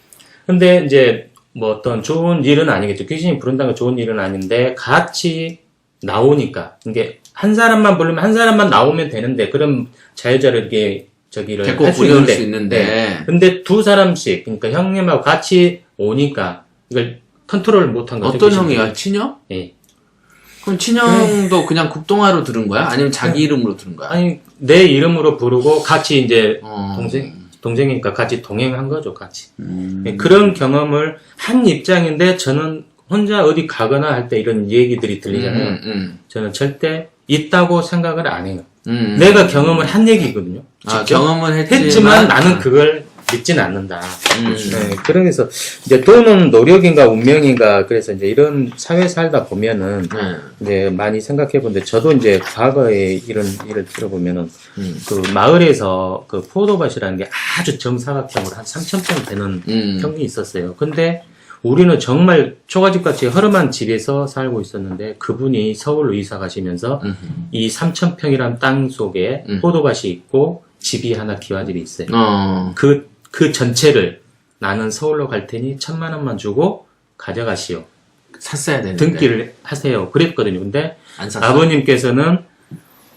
근데 이제 뭐 어떤 좋은 일은 아니겠죠. 귀신이 부른다는 건 좋은 일은 아닌데 같이 나오니까 이게 한 사람만 부르면 한 사람만 나오면 되는데 그럼 자유자를 이렇게 저기를 데리고 할 수 부를 있는데, 수 있는데. 네. 근데 2사람씩 그러니까 형님하고 같이 오니까 이걸 컨트롤을 못한 거죠. 어떤 귀신들이. 형이야? 친형? 예. 그럼 친형도 그냥 국동화로 들은 거야? 아니면 자기 이름으로 들은 거야? 아니 내 이름으로 부르고 같이 이제 어. 동생이니까 같이 동행한 거죠, 같이. 그런 경험을 한 입장인데 저는 혼자 어디 가거나 할 때 이런 얘기들이 들리잖아요. 저는 절대 있다고 생각을 안 해요. 내가 경험을 한 얘기거든요. 경험은 했지만 나는 그걸 믿진 않는다. 네, 그래서 이제 돈은 노력인가 운명인가 그래서 이제 이런 사회 살다 보면은 이제 많이 생각해 본데 저도 이제 과거에 이런 일을 들어보면은 그 마을에서 그 포도밭이라는 게 아주 정사각형으로 한 3,000평 되는 평이 있었어요. 근데 우리는 정말 초가집같이 허름한 집에서 살고 있었는데 그분이 서울로 이사 가시면서 이 3,000평이란 땅 속에 포도밭이 있고 집이 하나 기와집이 있어요. 그 전체를 나는 서울로 갈 테니 1,000만 원만 주고 가져가시오. 샀어야 되는데. 등기를 하세요. 그랬거든요. 근데 안 샀어? 아버님께서는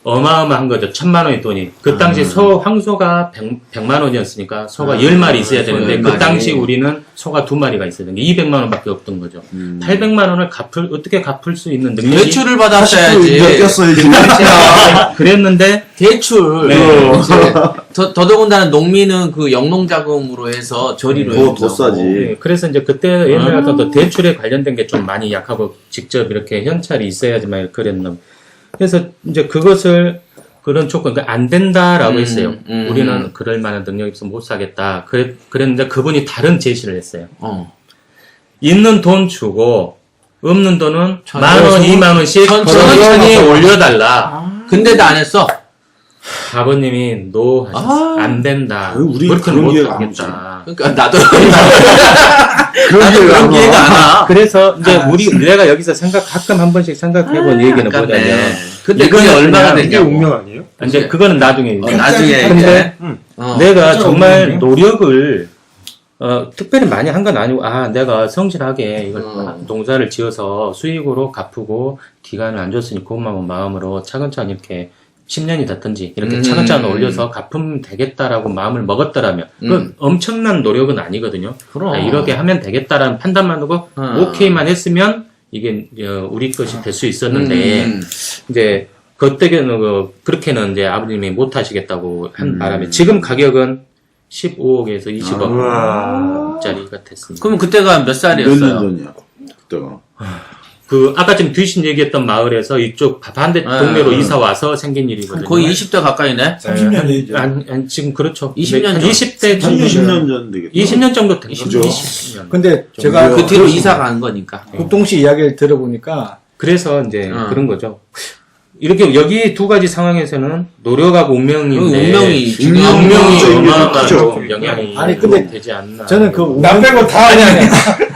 어마어마한 거죠. 1,000만 원의 돈이. 그 당시 황소가 100만 원이었으니까 소가 10마리 있어야 되는데 그 당시 우리는 소가 2마리가 있어야 되는데 200만 원밖에 없던 거죠. 800만 원을 어떻게 갚을 수 있는 능력이 대출을 받았어야지. 엮였어야지. 그랬는데 대출. 네. 더더군다나 농민은 그 영농자금으로 해서 저리로 더 싸지. 네, 그래서 이제 그때 옛날 같은 또 대출에 관련된 게 좀 많이 약하고 직접 이렇게 현찰이 있어야지만 그랬나. 그래서 이제 그런 조건, 안 된다라고 했어요. 우리는 그럴 만한 능력이 없어서 못 사겠다. 그랬는데 그분이 다른 제시를 했어요. 있는 돈 주고, 없는 돈은 10,000원, 20,000원씩 천천히 올려달라. 근데도 안 했어. 아버님이 하셨어요. 안 된다. 우리 그렇게 그런 못 기회가 하겠다. 그러니까 나도 그런 기회가 안 와. 그래서 이제 내가 여기서 가끔 한 번씩 생각해본 얘기는 뭐냐면, 근데 그게 얼마나 이게 되냐고. 운명 아니에요? 이제 그거는 나중에. 나중에 근데 이제. 내가 그렇죠. 정말 노력을 특별히 많이 한 건 아니고 내가 성실하게 이걸 농사를 지어서 수익으로 갚고 기간을 안 줬으니 고마운 마음으로 차근차근 이렇게 10년이 됐든지 이렇게 차근차근 올려서 갚으면 되겠다라고 마음을 먹었더라면 그건 엄청난 노력은 아니거든요. 그럼. 이렇게 하면 되겠다라는 판단만 하고 오케이만 했으면 이게 우리 것이 될 수 있었는데 이제 그때는 그렇게는 이제 아버님이 못 하시겠다고 한 바람에 지금 가격은 15억에서 20억짜리가 됐습니다. 그럼 그때가 몇 몇 살이었어요? 년 전이야. 그때가. 아까 지금 귀신 얘기했던 마을에서 이쪽 반대 동네로 이사 와서 생긴 일이거든요. 거의 20대 가까이네? 30년 되죠. 지금 그렇죠. 20년 한 전. 20대 정도. 20년 전 되겠다. 20년 정도 되겠죠. 그죠. 20년. 근데 제가 그 뒤로 이사 간 거니까. 국동씨 이야기를 들어보니까 그래서 이제 그런 거죠. 이렇게 여기 두 가지 상황에서는 노력하고 운명인데 운명이 운명이 크죠. 얼마나 크죠. 영향이 아니, 근데 되지 않나. 저는 나 빼고 다 아니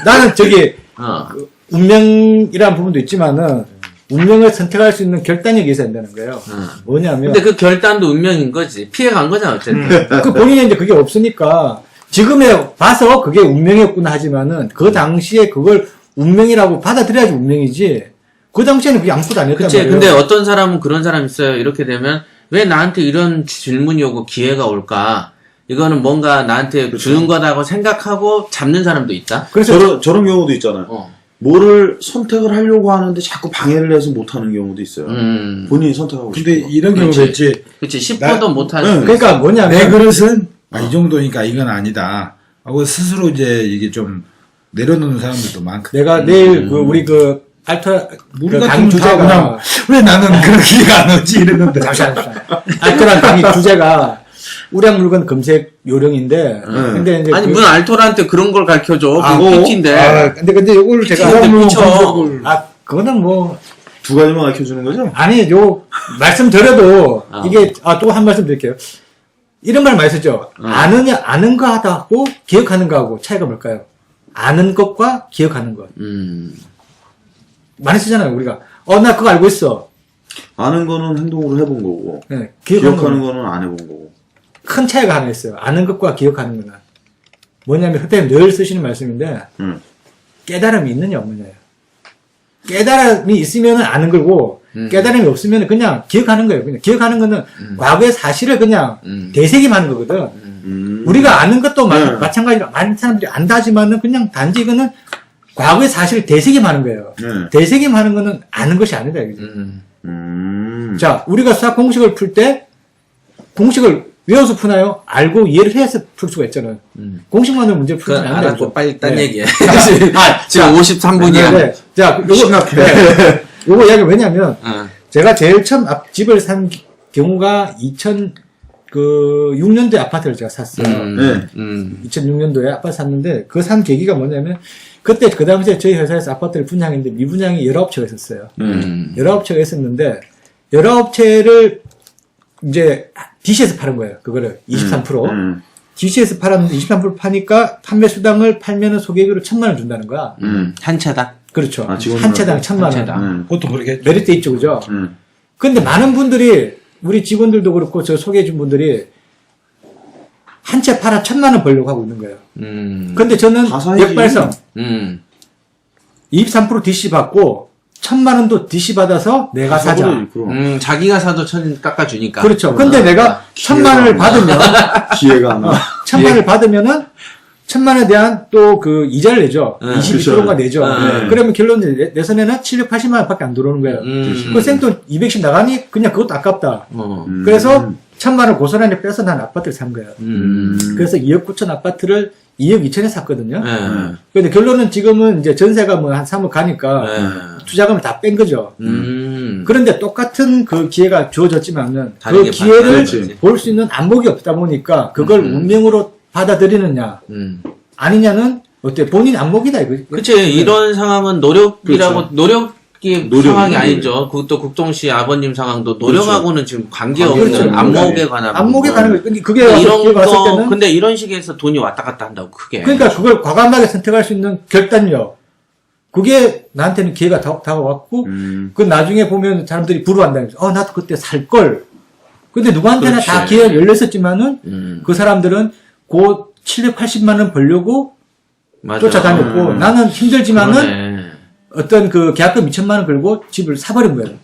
나는 저기 어. 운명이라는 부분도 있지만은 운명을 선택할 수 있는 결단력이 있어야 된다는 거예요. 뭐냐면 근데 그 결단도 운명인 거지. 피해간 거잖아, 어쨌든. 그 본인이 이제 그게 없으니까 지금에 봐서 그게 운명이었구나 하지만은 그 당시에 그걸 운명이라고 받아들여야지 운명이지. 그 당시에는 그게 아무것도 아니었단 그치. 말이에요. 근데 어떤 사람은 그런 사람 있어요. 이렇게 되면 왜 나한테 이런 질문이 오고 기회가 올까? 이거는 뭔가 나한테 주는 거다고 생각하고 잡는 사람도 있다. 그래서 저런 경우도 있잖아요. 뭐를 선택을 하려고 하는데 자꾸 방해를 해서 못하는 경우도 있어요. 본인이 선택하고 근데 싶은 거. 이런 경우도 그렇지. 있지. 그치. 10%도 못하는. 네. 그러니까 뭐냐면 내 그릇은 이 정도니까 이건 아니다. 하고 스스로 이제 이게 좀 내려놓는 사람들도 많고. 내가 내일 그 우리 그 알토 우리 그 같은 강 주제가 주제가 왜 나는 그런 기회가 안 오지 이랬는데. 잠시만. 알토란 강의 주제가 우량 물건 검색 요령인데 근데 이제 아니, 그- 무슨 알토란테 그런 걸 가르쳐줘. 아, 그거 PT인데. 근데 이걸 제가 근데 미쳐. 그거는 뭐 두 가지만 가르쳐주는 거죠? 아니 요 말씀드려도 아. 이게 또 한 말씀 드릴게요. 이런 말 많이 쓰죠. 아는 거 하고 기억하는 거하고 차이가 뭘까요? 아는 것과 기억하는 것. 많이 쓰잖아요, 우리가. 나 그거 알고 있어. 아는 거는 행동으로 해본 거고, 네, 기억하는 거는 안 해본 거고. 큰 차이가 하나 있어요. 아는 것과 기억하는 거는. 뭐냐면, 그때 늘 쓰시는 말씀인데, 깨달음이 있느냐, 없느냐예요. 깨달음이 있으면 아는 거고, 깨달음이 없으면 그냥 기억하는 거예요. 그냥 기억하는 거는 과거의 사실을 그냥 되새김하는 거거든. 우리가 아는 것도 마찬가지로 많은 사람들이 안다지만은 그냥 단지 이거는 과거의 사실을 되새김하는 거예요. 되새김하는 거는 아는 것이 아니다. 이거지. 자, 우리가 수학 공식을 풀 때 공식을 외워서 푸나요? 알고 이해를 해서 풀 수가 있잖아요. 공식만으로 문제를 그건 풀지 않는다. 알았고, 빨리 딴 네. 얘기해. 지금 53분이야. 네. 자, 요거 이야기 왜냐면, 제가 제일 처음 집을 산 경우가 2006년도에 아파트를 제가 샀어요. 2006년도에 아파트 샀는데, 그 산 계기가 뭐냐면, 그때, 그 당시에 저희 회사에서 아파트를 분양했는데, 미분양이 19채가 있었어요. 19채가 있었는데, 19채를 이제, DC에서 파는 거예요. 그거를. 23%. DC에서 팔았는데 23% 파니까 판매 수당을 팔면은 소개비로 1,000만 원 준다는 거야. 한 채다. 그렇죠. 아, 한 채당 1,000만 원. 채당. 보통 그렇게 메리트 있죠, 그죠? 근데 많은 분들이, 우리 직원들도 그렇고, 저 소개해준 분들이, 한 채 팔아 1,000만 원 벌려고 하고 있는 거예요. 근데 저는 다 사야지. 역발성, 23% DC 받고, 1,000만 원도 DC 받아서 내가 사자. 자기가 사도 천 깎아주니까. 그렇죠. 근데 내가 1,000만 원을 받으면, 기회가 안 나. 1,000만 원을 받으면은, 1,000만 원에 대한 또 그 이자를 내죠. 22%가 내죠. 그러면 결론 내선에는 780만 원 밖에 안 들어오는 거예요. 그 생돈 200씩 나가니 그냥 그것도 아깝다. 그래서 1,000만 원 고스란히 빼서 난 아파트를 산 거예요. 그래서 2억 9천 아파트를 2억 2천에 샀거든요. 근데 결론은 지금은 이제 전세가 뭐 한 3억 가니까 투자금을 다 뺀 거죠. 그런데 똑같은 그 기회가 주어졌지만은 그 다르게 기회를 받아야지. 볼 수 있는 안목이 없다 보니까 그걸 운명으로 받아들이느냐 아니냐는 어때 본인 안목이다 이거. 그치. 이런 상황은 노력이라고, 노력이 상황이 아니죠. 그것도 국동씨 아버님 상황도 노력하고는 지금 관계없는 그렇죠. 안목에 관한. 안목에 부분. 가는 거예요. 근데 그게 이런 어떻게 봤을 거, 때는 근데 이런 식에서 돈이 왔다 갔다 한다고, 크게. 그러니까 그걸 과감하게 선택할 수 있는 결단력. 그게 나한테는 기회가 다가왔고, 그 나중에 보면 사람들이 부러워한다는 거죠. 나도 그때 살 걸. 근데 누구한테나 그렇지. 다 기회가 열렸었지만은, 그 사람들은 곧 780만 원 벌려고 맞아. 쫓아다녔고, 나는 힘들지만은 그러네. 어떤 그 계약금 2천만 원 걸고 집을 사버린 거예요.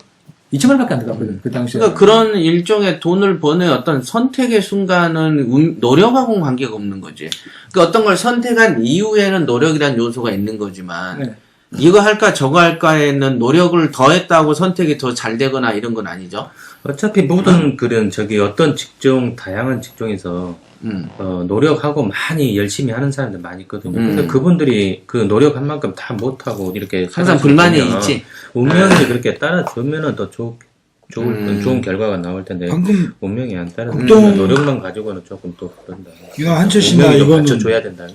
2천만 원밖에 안 들어갔거든, 그 당시에. 그러니까 그런 일종의 돈을 버는 어떤 선택의 순간은 노력하고는 관계가 없는 거지. 그 어떤 걸 선택한 이후에는 노력이란 요소가 있는 거지만, 네. 이거 할까 저거 할까에는 노력을 더했다고 선택이 더 잘 되거나 이런 건 아니죠. 어차피 모든 그런 어떤 직종, 다양한 직종에서 노력하고 많이 열심히 하는 사람들 많이 있거든요. 근데 그분들이 그 노력한 만큼 다 못하고 이렇게 항상 불만이 있지. 운명이 그렇게 따라주면은 더 좋은 결과가 나올 텐데 방금 운명이 안 따라주면 국동- 노력만 가지고는 조금 또 그런다. 이거 한철 씨나 운명이 좀 이거는 받쳐줘야 된다.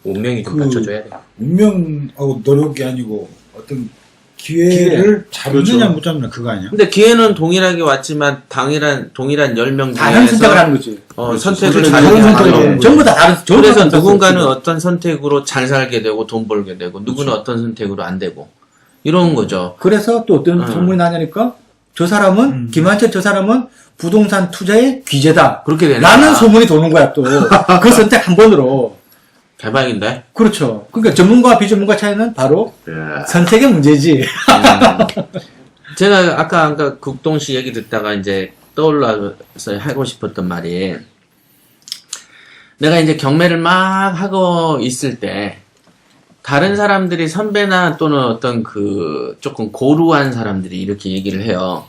운명이 좀 그- 받쳐줘야 돼. 운명하고 노력이 아니고 어떤 기회를 잡느냐 그렇죠. 못 잡느냐 그거 아니야? 근데 기회는 동일하게 왔지만 동일한 10명 다른 선택을 하는 중에서 거지. 선택을 다른 잘 다른 하는 선택을 거죠. 하는 전부 다 다른, 전부 그래서 다 누군가는 다른 어떤 선택으로 잘 살게 되고 돈 벌게 되고 누구는 어떤 선택으로 안 되고 이런 거죠. 그래서 또 어떤 소문이 나냐니까 저 사람은 김한철 저 사람은 부동산 투자의 귀재다. 그렇게 되는 라는 거야. 소문이 도는 거야 또. 그 선택 한 번으로. 대박인데? 그렇죠. 그러니까 전문가와 비전문가 차이는 바로 선택의 문제지. 제가 아까 국동씨 얘기 듣다가 이제 떠올라서 하고 싶었던 말이, 내가 이제 경매를 막 하고 있을 때 다른 사람들이 선배나 또는 어떤 그 조금 고루한 사람들이 이렇게 얘기를 해요.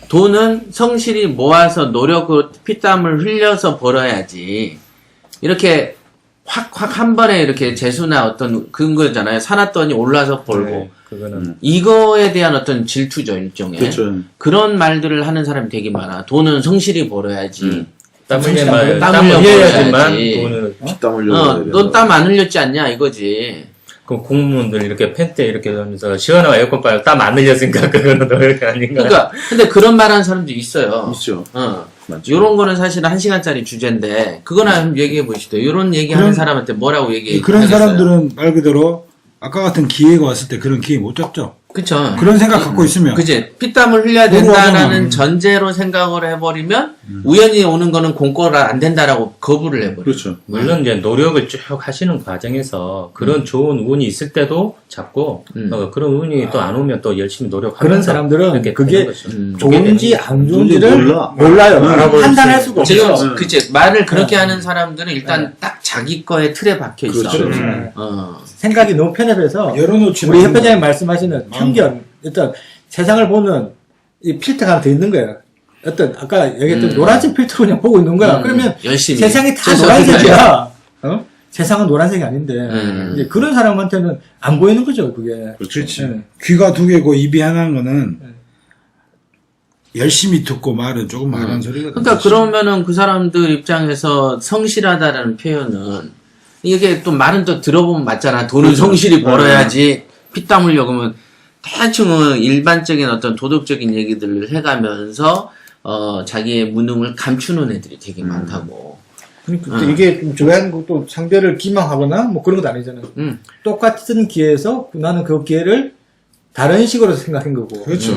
돈은 성실히 모아서 노력으로 피땀을 흘려서 벌어야지 이렇게 확 한 번에 이렇게 재수나 어떤 그런 거잖아요. 사놨더니 올라서 벌고. 네, 그거는 이거에 대한 어떤 질투죠, 일종의. 그렇죠. 그런 말들을 하는 사람이 되게 많아. 돈은 성실히 벌어야지. 땀 땀 땀 흘려 흘려야지만 벌어야지. 돈을. 피땀 흘려. 넌 땀 안 흘렸지 않냐, 이거지. 그 공무원들 이렇게 팬때 이렇게 하면서 시원하고 에어컨 빨고 땀 안 흘렸으니까 그거는 노력 아닌가. 그러니까, 근데 그런 말 하는 사람도 있어요. 있죠. 맞죠. 요런 거는 사실은 1시간짜리 주제인데, 그거나 한번 얘기해 보시죠. 요런 얘기 하는 사람한테 뭐라고 얘기해 그런 사람들은 말 그대로 아까 같은 기회가 왔을 때 그런 기회 못 잡죠. 그쵸. 그런 생각 갖고 있으면. 그치. 피땀을 흘려야 된다라는 전제로 생각을 해버리면, 우연히 오는 거는 공과가 안 된다라고 거부를 해버려. 그렇죠. 물론 이제 노력을 쭉 하시는 과정에서 그런 좋은 운이 있을 때도 잡고 그런 운이 또 안 오면 또 열심히 노력하면서 그런 사람들은 이렇게 그게 되는 거죠. 좋은지 안 좋은지를 몰라요. 판단할 수가 없어. 지금, 그치. 말을 그렇게 하는 사람들은 일단 딱 자기 거에 틀에 박혀 있어. 그렇죠. 생각이 너무 편협해서 열어놓지 우리 말고. 협회장님 말씀하시는 편견, 일단 세상을 보는 이 필터가 하나 더 있는 거예요. 어떤 아까 얘기했던 노란색 필터로 그냥 보고 있는 거야. 그러면 열심히. 세상이 다 최선을 노란색이야. 세상은 노란색이 아닌데 음. 이제 그런 사람한테는 안 보이는 거죠, 그게. 그렇지. 네. 귀가 두 개고 입이 하나인 거는 열심히 듣고 말은 조금 말하는 소리거든. 그러니까 그러면은 그 사람들 입장에서 성실하다라는 표현은, 이게 또 말은 또 들어보면 맞잖아. 돈은 성실히 벌어야지. 피땀 흘려. 그러면 대충은 일반적인 어떤 도덕적인 얘기들을 해가면서, 자기의 무능을 감추는 애들이 되게 많다고. 그러니까 이게 좀 좋아하는 것도 상대를 기망하거나 뭐 그런 것도 아니잖아요. 똑같은 기회에서 나는 그 기회를 다른 식으로 생각한 거고. 그렇죠.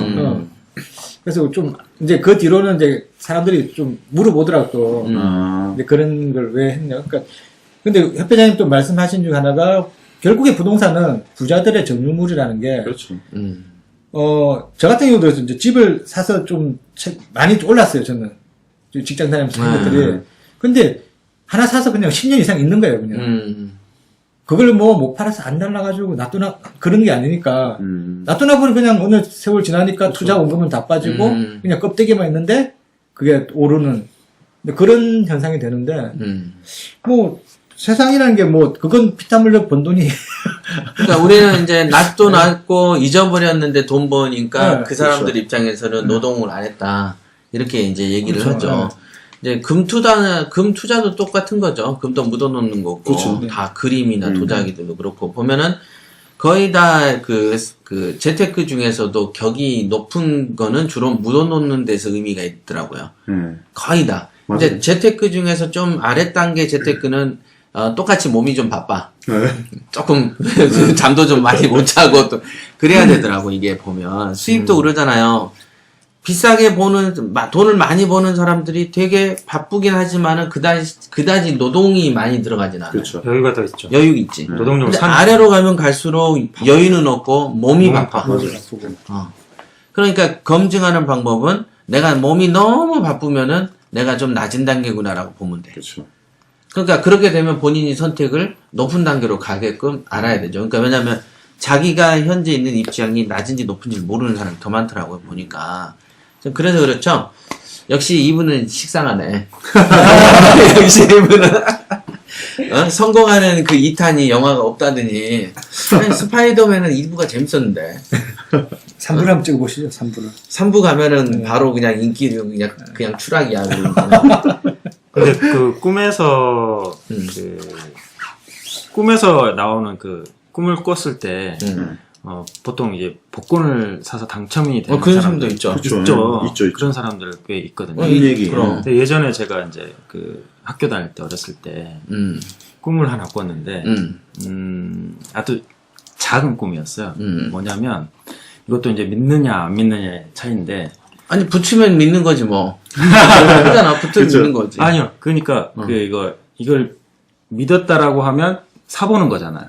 그래서 좀 이제 그 뒤로는 이제 사람들이 좀 물어보더라고 또. 이제 그런 걸 왜 했냐. 그러니까 근데 협회장님 또 말씀하신 중 하나가 결국에 부동산은 부자들의 정유물이라는 게. 그렇죠. 저 같은 경우도 이제 집을 사서 좀 많이 올랐어요, 저는. 직장 다니면서 한 것들이. 근데 하나 사서 그냥 10년 이상 있는 거예요, 그냥. 그걸 뭐 못 팔아서 안 날라가지고 놔두나, 그런 게 아니니까. 놔두나 보니 그냥 어느 세월 지나니까 투자 원금은 다 빠지고, 그냥 껍데기만 있는데, 그게 오르는. 그런 현상이 되는데, 뭐, 세상이라는 게 뭐, 그건 피땀 흘려 번 돈이. 그러니까 우리는 이제 낫도 낫고 잊어버렸는데 돈 버니까 네, 그 사람들 그렇죠. 입장에서는 노동을 안 했다. 이렇게 이제 얘기를 그렇죠. 하죠. 이제 금 투자도 똑같은 거죠. 금도 묻어놓는 거고. 그렇죠. 다 그림이나 도자기들도 그렇고. 보면은 거의 다 그 재테크 중에서도 격이 높은 거는 주로 묻어놓는 데서 의미가 있더라고요. 거의 다. 맞아요. 이제 재테크 중에서 좀 아래 단계 재테크는 똑같이 몸이 좀 바빠. 조금 잠도 좀 많이 못 자고 또 그래야 되더라고. 이게 보면 수입도 그러잖아요. 비싸게 돈을 많이 버는 사람들이 되게 바쁘긴 하지만은 그다지 노동이 많이 들어가진 않아요. 그렇죠. 여유가 더 있죠. 여유 있지. 노동력을 근데 산 아래로 가면 갈수록 여유는 없고 몸이 바빠. 그러니까 검증하는 방법은 내가 몸이 너무 바쁘면은 내가 좀 낮은 단계구나라고 보면 돼. 그렇죠. 그러니까 그렇게 되면 본인이 선택을 높은 단계로 가게끔 알아야 되죠. 그러니까 왜냐면 자기가 현재 있는 입장이 낮은지 높은지 모르는 사람이 더 많더라고요, 보니까. 그래서 그렇죠. 역시 이분은 식상하네. 역시 이분은 성공하는 그 2탄이 영화가 없다더니 스파이더맨은 2부가 재밌었는데 3부를 한번 찍어보시죠, 3부를. 3부 가면은 바로 그냥 인기류 그냥 추락이야. 근데 그 꿈에서 꿈에서 나오는 그 꿈을 꿨을 때 보통 이제 복권을 사서 당첨이 되는 그런 사람들 사람도 있죠. 있죠. 그런 사람들 꽤 있거든요. 이 얘기. 그럼. 근데 예전에 제가 이제 그 학교 다닐 때 어렸을 때 꿈을 하나 꿨는데 아주 작은 꿈이었어요. 뭐냐면 이것도 이제 믿느냐 안 믿느냐의 차이인데 아니 붙이면 믿는 거지 뭐. 그잖아. 붙으면 믿는 거지. 아니요. 그러니까 이걸 믿었다라고 하면 사보는 거잖아요.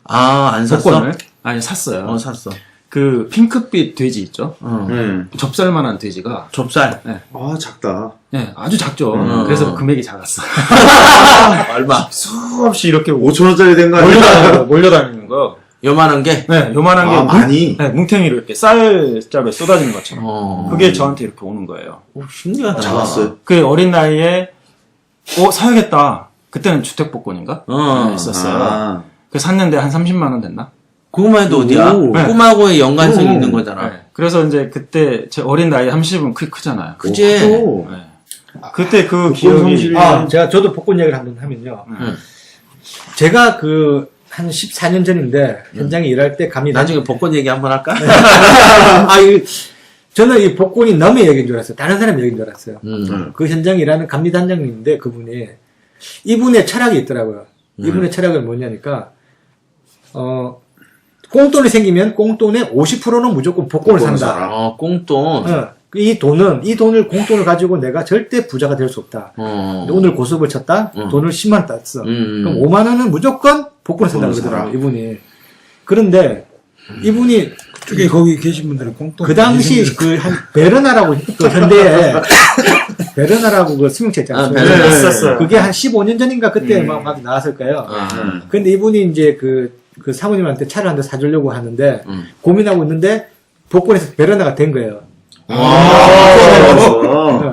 아, 안 샀어? 복권을? 아니 샀어요. 샀어. 그 핑크빛 돼지 있죠? 네. 접살만한 돼지가 좁쌀. 아, 작다. 네, 아주 작죠. 그래서 금액이 작았어. 얼마? 수없이 이렇게 5,000원짜리 된 거 아니야? 몰려다니는 거. 요만한 게? 네, 요만한 게 많이? 네, 뭉탱이로 이렇게 쌀잡에 쏟아지는 것처럼. 그게 저한테 이렇게 오는 거예요. 오, 신기하다. 작았어요. 그 어린 나이에 사야겠다. 그때는 주택복권인가? 네, 있었어요. 아. 그 샀는데 한 30만 원 됐나? 그거만 해도 어디야? 네. 꿈하고의 연관성이 있는 거잖아. 네. 그래서 이제 그때 제 어린 나이 30은 크잖아요. 그지? 오. 네. 그때 그 기억이 저도 복권 얘기를 한번 하면요. 제가 한 14년 전인데 현장에 일할 때 감이 나중에 복권 얘기 한번 할까? 저는 이 복권이 남의 얘기인 줄 알았어요. 다른 사람 얘기인 줄 알았어요. 음. 그 현장에 일하는 감리단장님인데 그분이 이분의 철학이 있더라고요. 이분의 철학은 뭐냐니까 꽁돈이 생기면 꽁돈의 50%는 무조건 복권을 산다. 꽁돈. 이 돈을 공돈을 가지고 내가 절대 부자가 될 수 없다. 근데 오늘 고스톱을 쳤다. 돈을 10만 원 땄어. 그럼 5만 원은 무조건 복권을 산다고 그러더라고요. 이분이. 그런데 이분이 그쪽에 거기 계신 분들은 공통 그 당시 한 베르나라고 그 현대에 베르나라고 그 승용차 있잖아요. 베르나 있었어요. 그게 한 15년 전인가 그때 막 나왔을 거예요. 근데 이분이 이제 그 사모님한테 차를 한 대 사주려고 하는데 고민하고 있는데 복권에서 베르나가 된 거예요.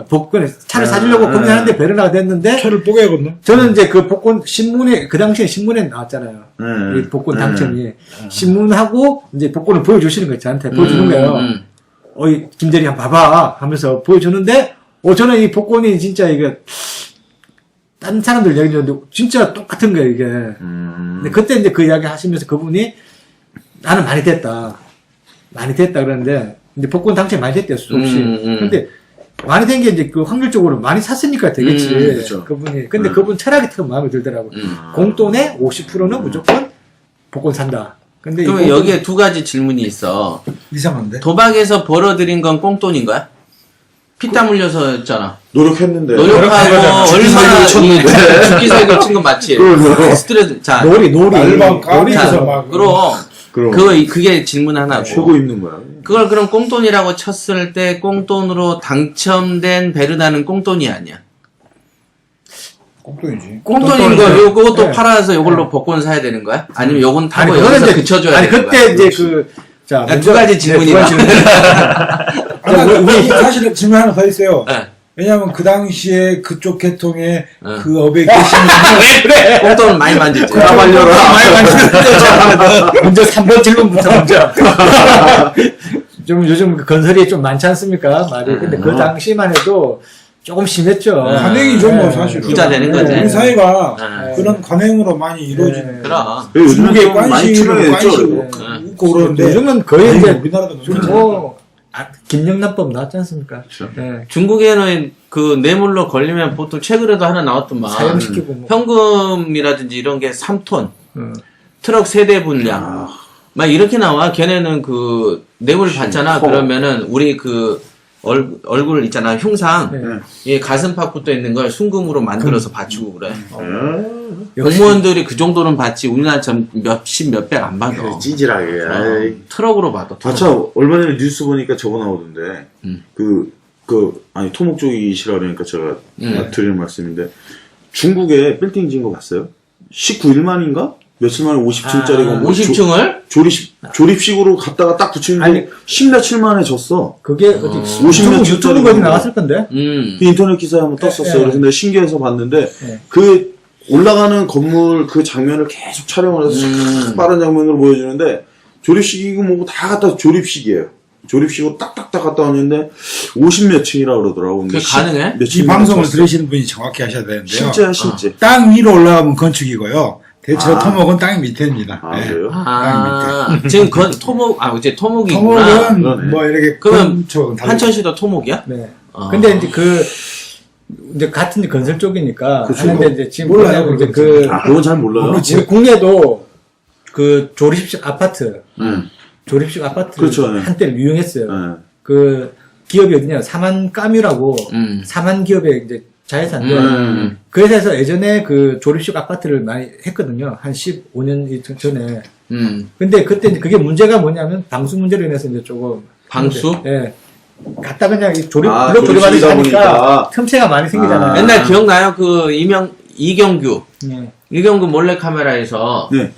복권에 차를 사주려고 고민하는데 베르나가 됐는데 차를 뽀개거든요. 저는 이제 그 복권 신문에 그 당시에 신문에 나왔잖아요. 이 복권 당첨이 신문하고 이제 복권을 보여주시는 거예요. 저한테 보여주는 거예요. 어이 김대리 한번 봐봐 하면서 보여주는데 저는 이 복권이 진짜 이게 다른 사람들 얘기 듣는데 진짜 똑같은 거예요 이게. 근데 그때 이제 그 이야기 하시면서 그분이 나는 많이 됐다 그러는데 이제 복권 당첨이 많이 됐대요 수없이. 근데 많이 된 게 이제 그 확률적으로 많이 샀으니까 되겠지. 그렇죠. 그분이. 근데 그분 철학이 참 마음에 들더라고. 공돈의 50%는 무조건 복권 산다. 근데 그러면 여기에 두 가지 질문이 있어. 이상한데? 도박에서 벌어들인 건 꽁돈인 거야? 피땀 흘려서였잖아. 노력했는데. 노력하고 얼마나 죽기 살기를 친 건 맞지? 스트레스. 자, 날방 자, 까리에서 막. 그럼 그게 질문 하나고. 최고 입는 거야. 그걸 그럼 꽁돈이라고 쳤을 때 꽁돈으로 당첨된 베르나는 꽁돈이 아니야. 공통이지. 꽁돈인 거 요것도 네. 팔아서 요걸로 복권 사야 되는 거야? 아니면 요건 타고 그거는 여기서 이제 그쳐줘야 아니 되는 그때 거야? 이제 자 두 가지 질문이다. 우리 사실은 질문 하나 더 있어요. 네. 왜냐하면 그 당시에 그쪽 계통에 네. 그 업에 계시는 왜 그래? 꽁돈을 많이 만졌지. 많이 만지는데 먼저 3번 질문부터 먼저. 좀 요즘 그 건설이 좀 많지 않습니까? 말이. 근데 그 당시만 해도 조금 심했죠. 관행이죠, 뭐 사실. 부자 되는 거지. 우리 사회가 네. 그런 관행으로 많이 이루어지는. 그럼. 요즘에 중국의 좀 많이 관심으로 출연했죠. 웃고 그러는데. 요즘은 거의 이제 우리나라도 김영란법 나왔지 않습니까? 그렇죠. 네. 중국에는 그 뇌물로 걸리면 보통 최근에도 하나 나왔더만. 사형시키고 뭐. 현금이라든지 이런 게 3톤. 트럭 세대 분량. 막 이렇게 나와. 걔네는 그 뇌물 받잖아. 그러면은 우리 그 얼굴 있잖아. 흉상. 이 가슴팍 붙어 있는 걸 순금으로 만들어서 받치고 그래. 공무원들이 그 정도는 받지. 우리나라처럼 몇백 안 받아. 찌질하게. 트럭으로 받아. 자, 얼마 전에 뉴스 보니까 저거 나오던데, 아니, 토목 쪽이시라 그러니까 제가 드리는 말씀인데, 중국에 빌딩 지은 거 봤어요? 19일만인가? 며칠 만에 50층짜리가 50층을? 조립식으로 갖다가 딱 붙이는 거 10몇칠 만에 졌어. 그게 어디 50몇 유튜브 거기 나왔을 건데. 그 인터넷 기사에 한번 떴었어요. 그래서 내가 신기해서 봤는데, 네. 그 올라가는 건물 그 장면을 계속 촬영을 해서 싹 빠른 장면으로 보여주는데, 조립식이고 뭐고 다 갖다 조립식이에요. 조립식으로 딱딱딱 갖다 왔는데 50몇 층이라 그러더라고. 그게 가능해? 이 방송을 들으시는 분이 정확히 하셔야 되는데요. 실제야, 실제. 땅 위로 올라가면 건축이고요. 대체로 토목은 땅 밑에입니다. 아, 네. 그래요? 지금 이제 토목이구나. 토목은 그러네. 뭐 이렇게 그러면 건축은 다르죠. 한천시도 토목이야? 네. 근데 이제 이제 같은 건설 쪽이니까 그쵸. 하는데 이제 지금 몰라요, 뭐냐면 이제 그건 잘 몰라요. 우리 국내도 그 조립식 아파트, 조립식 아파트 그렇죠. 네. 한때 유행했어요. 네. 그 기업이 어디냐 사만까뮤라고 사만 기업의 이제 자회사인데 그 회사에서 예전에 그 조립식 아파트를 많이 했거든요. 한 15년 전에. 근데 그때 이제 그게 문제가 뭐냐면 방수 문제로 인해서 이제 조금 방수? 예. 갖다 그냥 이 블록 조립하듯이 조립식이다 하니까 보니까. 틈새가 많이 생기잖아요. 맨날 기억나요? 그 이경규 예. 이경규 몰래 카메라에서 네.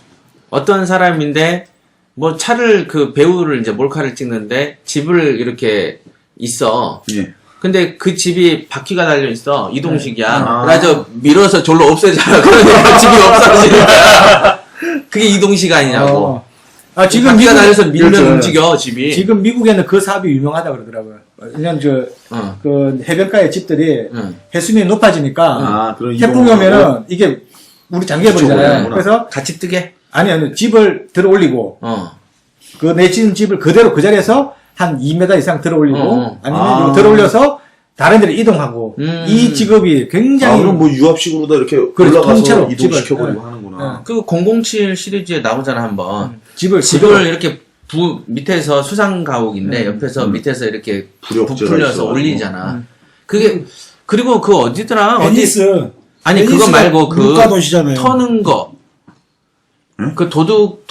어떤 사람인데 뭐 차를 그 배우를 이제 몰카를 찍는데 집을 이렇게 있어. 예. 근데 그 집이 바퀴가 달려 있어. 이동식이야. 네. 그래서 밀어서 졸로 없애잖아. 그러니까 집이 없어지는 거야. 그게 이동식 아니냐고. 아, 지금 바퀴가 달려서 밀면 그렇죠. 움직여 집이. 지금 미국에는 그 사업이 유명하다 그러더라고요. 그냥 그 해변가의 집들이 해수면이 높아지니까 그런 태풍이 이동을 오면은 하고? 이게 물이 잠겨버리잖아요. 그쪽으로 그래서 같이 뜨게. 아니 집을 들어 올리고 그 내 지은 집을 그대로 그 자리에서 한 2m 이상 들어 올리고 아니면 들어 올려서 다른 데로 이동하고 이 직업이 굉장히 그럼 뭐 유압식으로다 이렇게 그렇죠. 올라가서 통째로 이동시켜버리고 집을. 하는구나. 그 007 시리즈에 나오잖아 한번. 집을 이렇게 밑에서 수상 가옥인데 옆에서 밑에서 이렇게 부력제가 부풀려서 있어가지고. 올리잖아. 그게 그리고 그 어디더라? 베니스. 아니 그거 베니스가 말고 그 물가 도시잖아요. 터는 거. 응? 그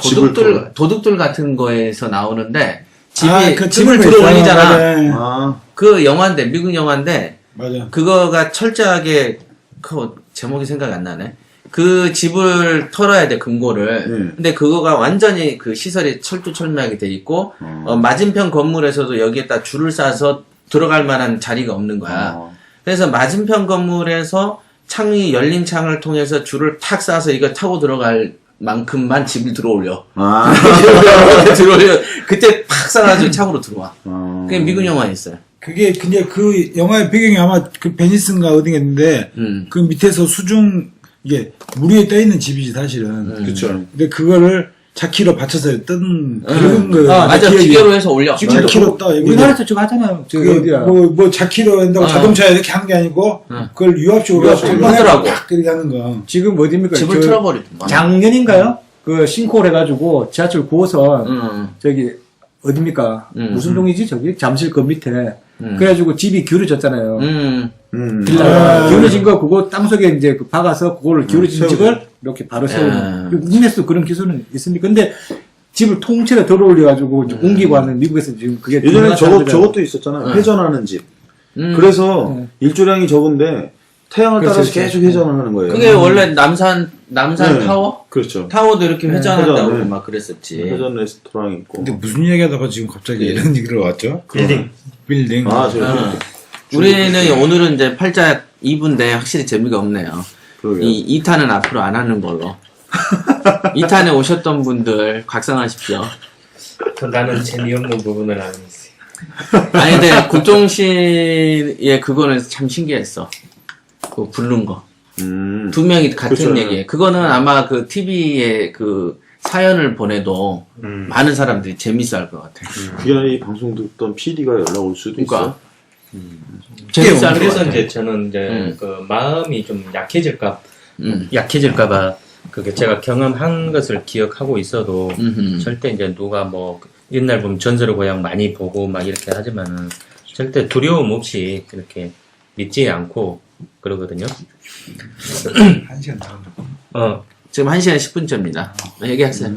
집을 털어. 도둑들 같은 거에서 나오는데 집이 그 집을 뜯는 거 들어 있어요. 올리잖아. 맞아요. 그 영화인데 미국 영화인데 맞아. 그거가 철저하게 그 제목이 생각이 안 나네. 그 집을 털어야 돼 금고를. 근데 그거가 완전히 그 시설이 철두철미하게 돼 있고 맞은편 건물에서도 여기에다 줄을 싸서 들어갈 만한 자리가 없는 거야. 그래서 맞은편 건물에서 창이 열린 창을 통해서 줄을 탁 싸서 이거 타고 들어갈 만큼만 집을 들어올려. 들어올려. 그때 팍 싸가지고 창으로 들어와. 그게 미국 영화에 있어요. 그게 근데 그 영화의 배경이 아마 그 베니스인가 어디겠는데 그 밑에서 수중 이게 물 위에 떠 있는 집이지 사실은. 그쵸. 근데 그거를 자키로 받쳐서 뜬 그런 거. 맞아. 기계로 해서 올려. 자키로 떠. 우리나라에서 지금 하잖아요. 저기 어디야? 뭐 자키로 한다고 자동차 이렇게 한 게 아니고 그걸 유압식으로 하더라고. 이렇게 하는 거. 지금 어디입니까? 집을 틀어버리더만. 작년인가요? 그 신고를 해가지고 지하철 9호선 저기 어딥니까? 무슨 동이지 저기? 잠실 그 밑에 그래가지고 집이 기울어졌잖아요. 빌라가 기울어진 거 그거 땅속에 이제 그 박아서 그거를 기울어진 집을 이렇게 바로 세우는. 국내에서 그런 기술은 있습니까? 근데 집을 통째로 들어 올려가지고 이제 옮기고 하는 미국에서 지금 그게 예전에 사람들은- 저것도 있었잖아요. 회전하는 집. 그래서 일조량이 적은데 태양을 그렇죠, 따라서 그렇죠. 계속 회전을 하는 거예요. 그게 원래 남산 네. 타워? 그렇죠. 타워도 이렇게 회전한다고 회전, 네. 막 그랬었지. 회전 레스토랑이 있고. 근데 무슨 얘기하다가 지금 갑자기 이런 얘기로 왔죠? 빌딩. 우리는 오늘은 이제 팔자 2부인데 확실히 재미가 없네요. 그러게요. 이 2탄은 앞으로 안 하는 걸로. 2탄에 오셨던 분들 각성하십시오. 나는 재미없는 부분을 알고 있어요. 아니 근데 국종 씨의 그거는 참 신기했어. 그 부른 거. 두 명이 같은 그쵸. 얘기에. 그거는 아마 그 TV에 그 사연을 보내도 많은 사람들이 재밌어 할 것 같아. 그게 아니라 이 방송 듣던 PD가 연락 올 수도 그러니까. 있어. 재밌어 할 것 그래서 같아. 이제 저는 이제 그 마음이 좀 약해질까봐 그게 제가 경험한 것을 기억하고 있어도 절대 이제 누가 뭐 옛날 보면 전설의 고향 많이 보고 막 이렇게 하지만은 절대 두려움 없이 그렇게 믿지 않고 그러거든요. 1시간 더. 지금 1시간 10분째입니다. 얘기하세요.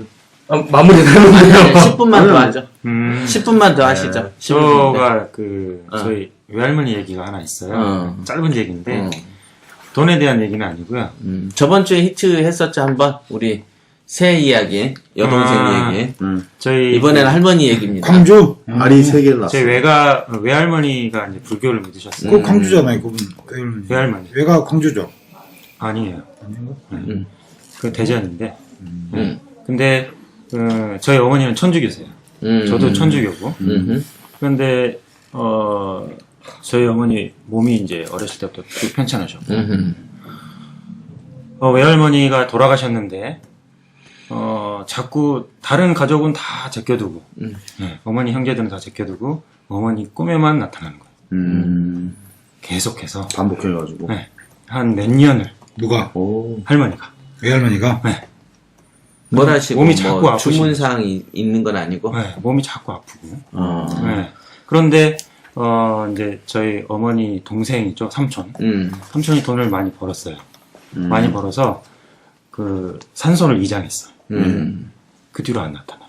마무리는 하는데요. 10분만 더 하죠. 10분만 더 하시죠. 15분. 저가 저희 외할머니 얘기가 하나 있어요. 짧은 얘기인데 돈에 대한 얘기는 아니고요. 저번 주에 히트 했었죠, 한번. 우리 새 이야기, 여동생 얘기. 저희 이번에는 할머니 얘기입니다. 광주. 알이 3개를 낳았어. 저희 외할머니가 이제 불교를 믿으셨어요. 그거 광주잖아요, 그분. 외할머니. 외가 광주죠. 아니에요. 그 대전인데. 근데 저희 어머니는 천주교세요. 저도 천주교고. 그런데 저희 어머니 몸이 이제 어렸을 때부터 쭉 편찮으셨고. 외할머니가 돌아가셨는데 자꾸 다른 가족은 다 제껴두고 네, 어머니 형제들은 다 제껴두고 어머니 꿈에만 나타나는 거예요. 계속해서 반복해가지고. 네, 한 몇 년을 누가? 할머니가 외할머니가? 네. 뭐라시고 몸이 자꾸 아프시죠. 주문사항이 있는 건 아니고. 네, 몸이 자꾸 아프고. 어. 네. 그런데 이제 저희 어머니 동생이죠, 삼촌. 삼촌이 돈을 많이 벌었어요. 많이 벌어서 그 산소를 이장했어. 그 뒤로 안 나타나.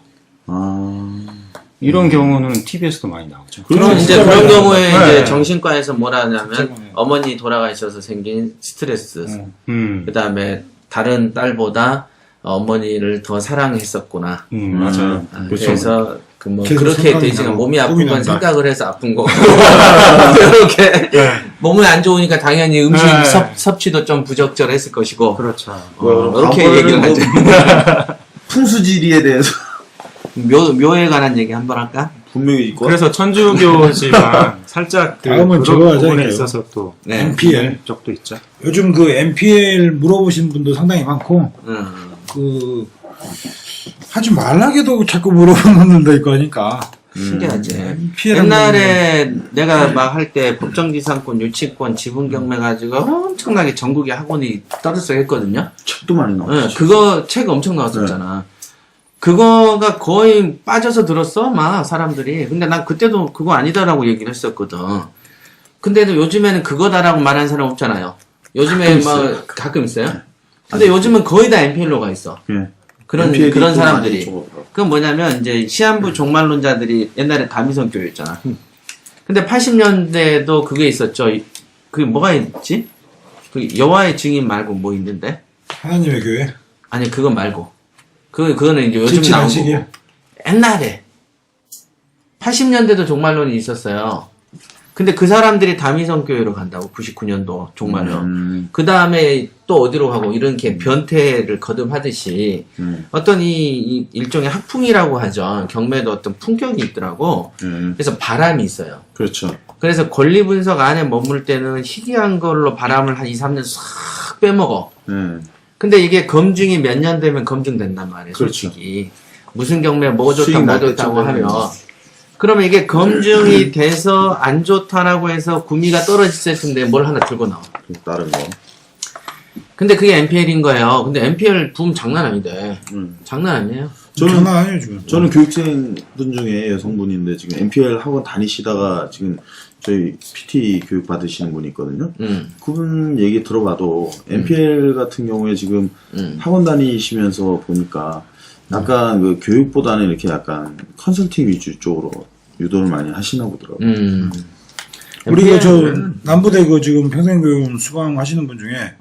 이런 경우는 TV에서도 많이 나오죠. 그럼 이제 그런 경우에 네. 이제 정신과에서 뭐라 하냐면 어머니 돌아가셔서 생긴 스트레스, 그 다음에 다른 딸보다 어머니를 더 사랑했었구나. 맞아요. 그래서 그 뭐 계속 그렇게 생각이 되지만 나고 몸이 아픈 겁이 건 난다. 생각을 해서 아픈 거고 이렇게 몸이 안 좋으니까 당연히 음식 네. 섭취도 좀 부적절했을 것이고 그렇죠. 이렇게 얘기를 하죠. 풍수지리에 대해서 묘에 관한 얘기 한번 할까? 분명히 있고. 그래서 천주교지만 살짝 그 다음은 그런 저거 부분에 하자니까요. 있어서 또 네. NPL. 적도 있죠. 요즘 그 NPL 물어보신 분도 상당히 많고 그 하지 말라게도 자꾸 물어보는 분도 있고 하니까 신기하지. NPL 옛날에 내가 막 할 때 법정지상권, 유치권, 지분경매 가지고 엄청나게 전국에 학원이 떠들썩했거든요. 책도 많이 나오죠. 네, 그거 책 엄청 나왔었잖아. 그거가 거의 빠져서 들었어, 막 사람들이. 근데 난 그때도 그거 아니다라고 얘기를 했었거든. 근데도 요즘에는 그거다라고 말하는 사람 없잖아요. 요즘에 막 가끔 있어요. 근데 요즘은 거의 다 NPL로 가 있어. 예. 그런 NPL 이 그런 좀 사람들이. 많이 적어요. 그건 뭐냐면 이제 시한부 종말론자들이 옛날에 다미성교였잖아. 근데 80년대에도 그게 있었죠. 그게 뭐가 있지? 그 여호와의 증인 말고 뭐 있는데? 하나님의 교회 아니 그거 말고. 그거는 이제 요즘 진치 나온 단식이요? 거고. 옛날에 80년대도 종말론이 있었어요. 근데 그 사람들이 다미성교회로 간다고 99년도 종말론. 그 다음에 또 어디로 가고 이렇게 변태를 거듭하듯이 어떤 이 일종의 학풍이라고 하죠. 경매도 어떤 품격이 있더라고. 그래서 바람이 있어요. 그렇죠. 그래서 권리 분석 안에 머물 때는 희귀한 걸로 바람을 한 2, 3년 싹 빼먹어. 근데 이게 검증이 몇 년 되면 검증된단 말이에요. 그렇죠. 솔직히. 무슨 경매 뭐 좋다 수익 뭐 날 좋다고 때쯤 하면. 되면. 그러면 이게 검증이 돼서 안 좋다라고 해서 구미가 떨어졌을 텐데 뭘 하나 들고 나와. 다른 거. 근데 그게 NPL인 거예요. 근데 NPL 붐 장난 아닌데. 장난 아니에요. 장난 아니에요 지금. 저는 교육생 분 중에 여성분인데 지금 NPL 학원 다니시다가 지금 저희 PT 교육 받으시는 분이 있거든요. 그분 얘기 들어봐도 NPL 같은 경우에 지금 학원 다니시면서 보니까 약간 그 교육보다는 이렇게 약간 컨설팅 위주 쪽으로 유도를 많이 하시나 보더라고요. 우리가 저 남부대 그 지금 평생교육 수강하시는 분 중에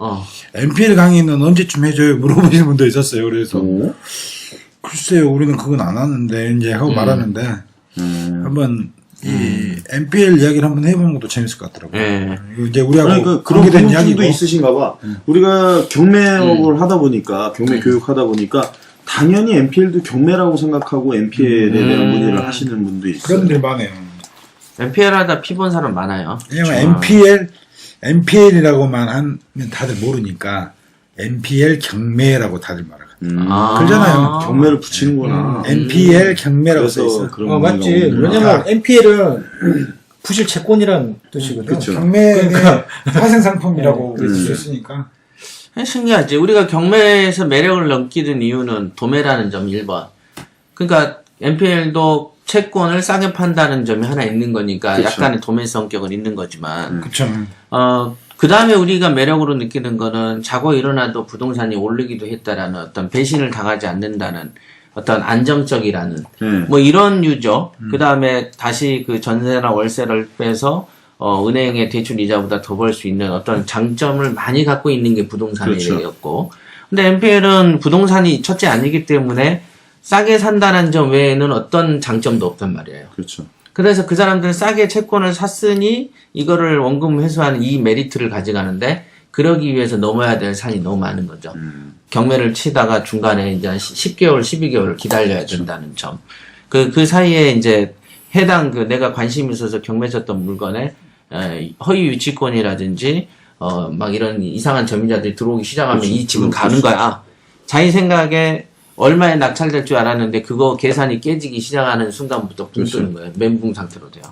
NPL 강의는 언제쯤 해줘요 물어보시는 분도 있었어요. 그래서 글쎄요 우리는 그건 안 하는데 이제 하고 말았는데 한번 이 NPL 이야기를 한번 해보는 것도 재밌을 것 같더라고요. 네. 이거 이제 우리하고 그러니까 그런 관계된 궁금증도 이야기고. 있으신가 봐. 우리가 경매업을 하다 보니까 경매 교육 하다 보니까 당연히 NPL도 경매라고 생각하고 NPL에 대한 문의를 하시는 분도 있어요. 그런 분들이 많아요. NPL 하다 피 본 사람 많아요. 왜냐면 NPL이라고만 하면 다들 모르니까 NPL 경매라고 다들 말하거든요. 그러잖아요. 경매를 붙이는구나. NPL 경매라고 써 그래서 있어. 그런 맞지. 문의가 오는구나. 왜냐면 NPL은 부실 채권이라는 뜻이거든. 그렇죠. 경매의 파생 상품이라고 그럴 수 있으니까. 신기하지. 우리가 경매에서 매력을 느끼는 이유는 도매라는 점 1번. 그러니까 NPL도 채권을 싸게 판다는 점이 하나 있는 거니까 그쵸. 약간의 도매 성격은 있는 거지만 그쵸. 그 다음에 우리가 매력으로 느끼는 거는 자고 일어나도 부동산이 오르기도 했다라는 어떤 배신을 당하지 않는다는 어떤 안정적이라는 뭐 이런 유죠. 그 다음에 다시 그 전세나 월세를 빼서 은행의 대출 이자보다 더 벌 수 있는 어떤 장점을 많이 갖고 있는 게 부동산이었고. 그렇죠. 근데 NPL은 부동산이 첫째 아니기 때문에 싸게 산다는 점 외에는 어떤 장점도 없단 말이에요. 그렇죠. 그래서 그 사람들은 싸게 채권을 샀으니 이거를 원금 회수하는 이 메리트를 가져가는데 그러기 위해서 넘어야 될 산이 너무 많은 거죠. 경매를 치다가 중간에 이제 10개월, 12개월 기다려야 된다는 점. 그 사이에 이제 해당 내가 관심 있어서 경매 쳤던 물건에 허위 유치권이라든지 막 이런 이상한 점유자들이 들어오기 시작하면 그렇죠. 이 집은 가는 거야. 자기 생각에 얼마에 낙찰될 줄 알았는데 그거 계산이 깨지기 시작하는 순간부터 붕 뜨는 거예요. 멘붕 상태로 돼요.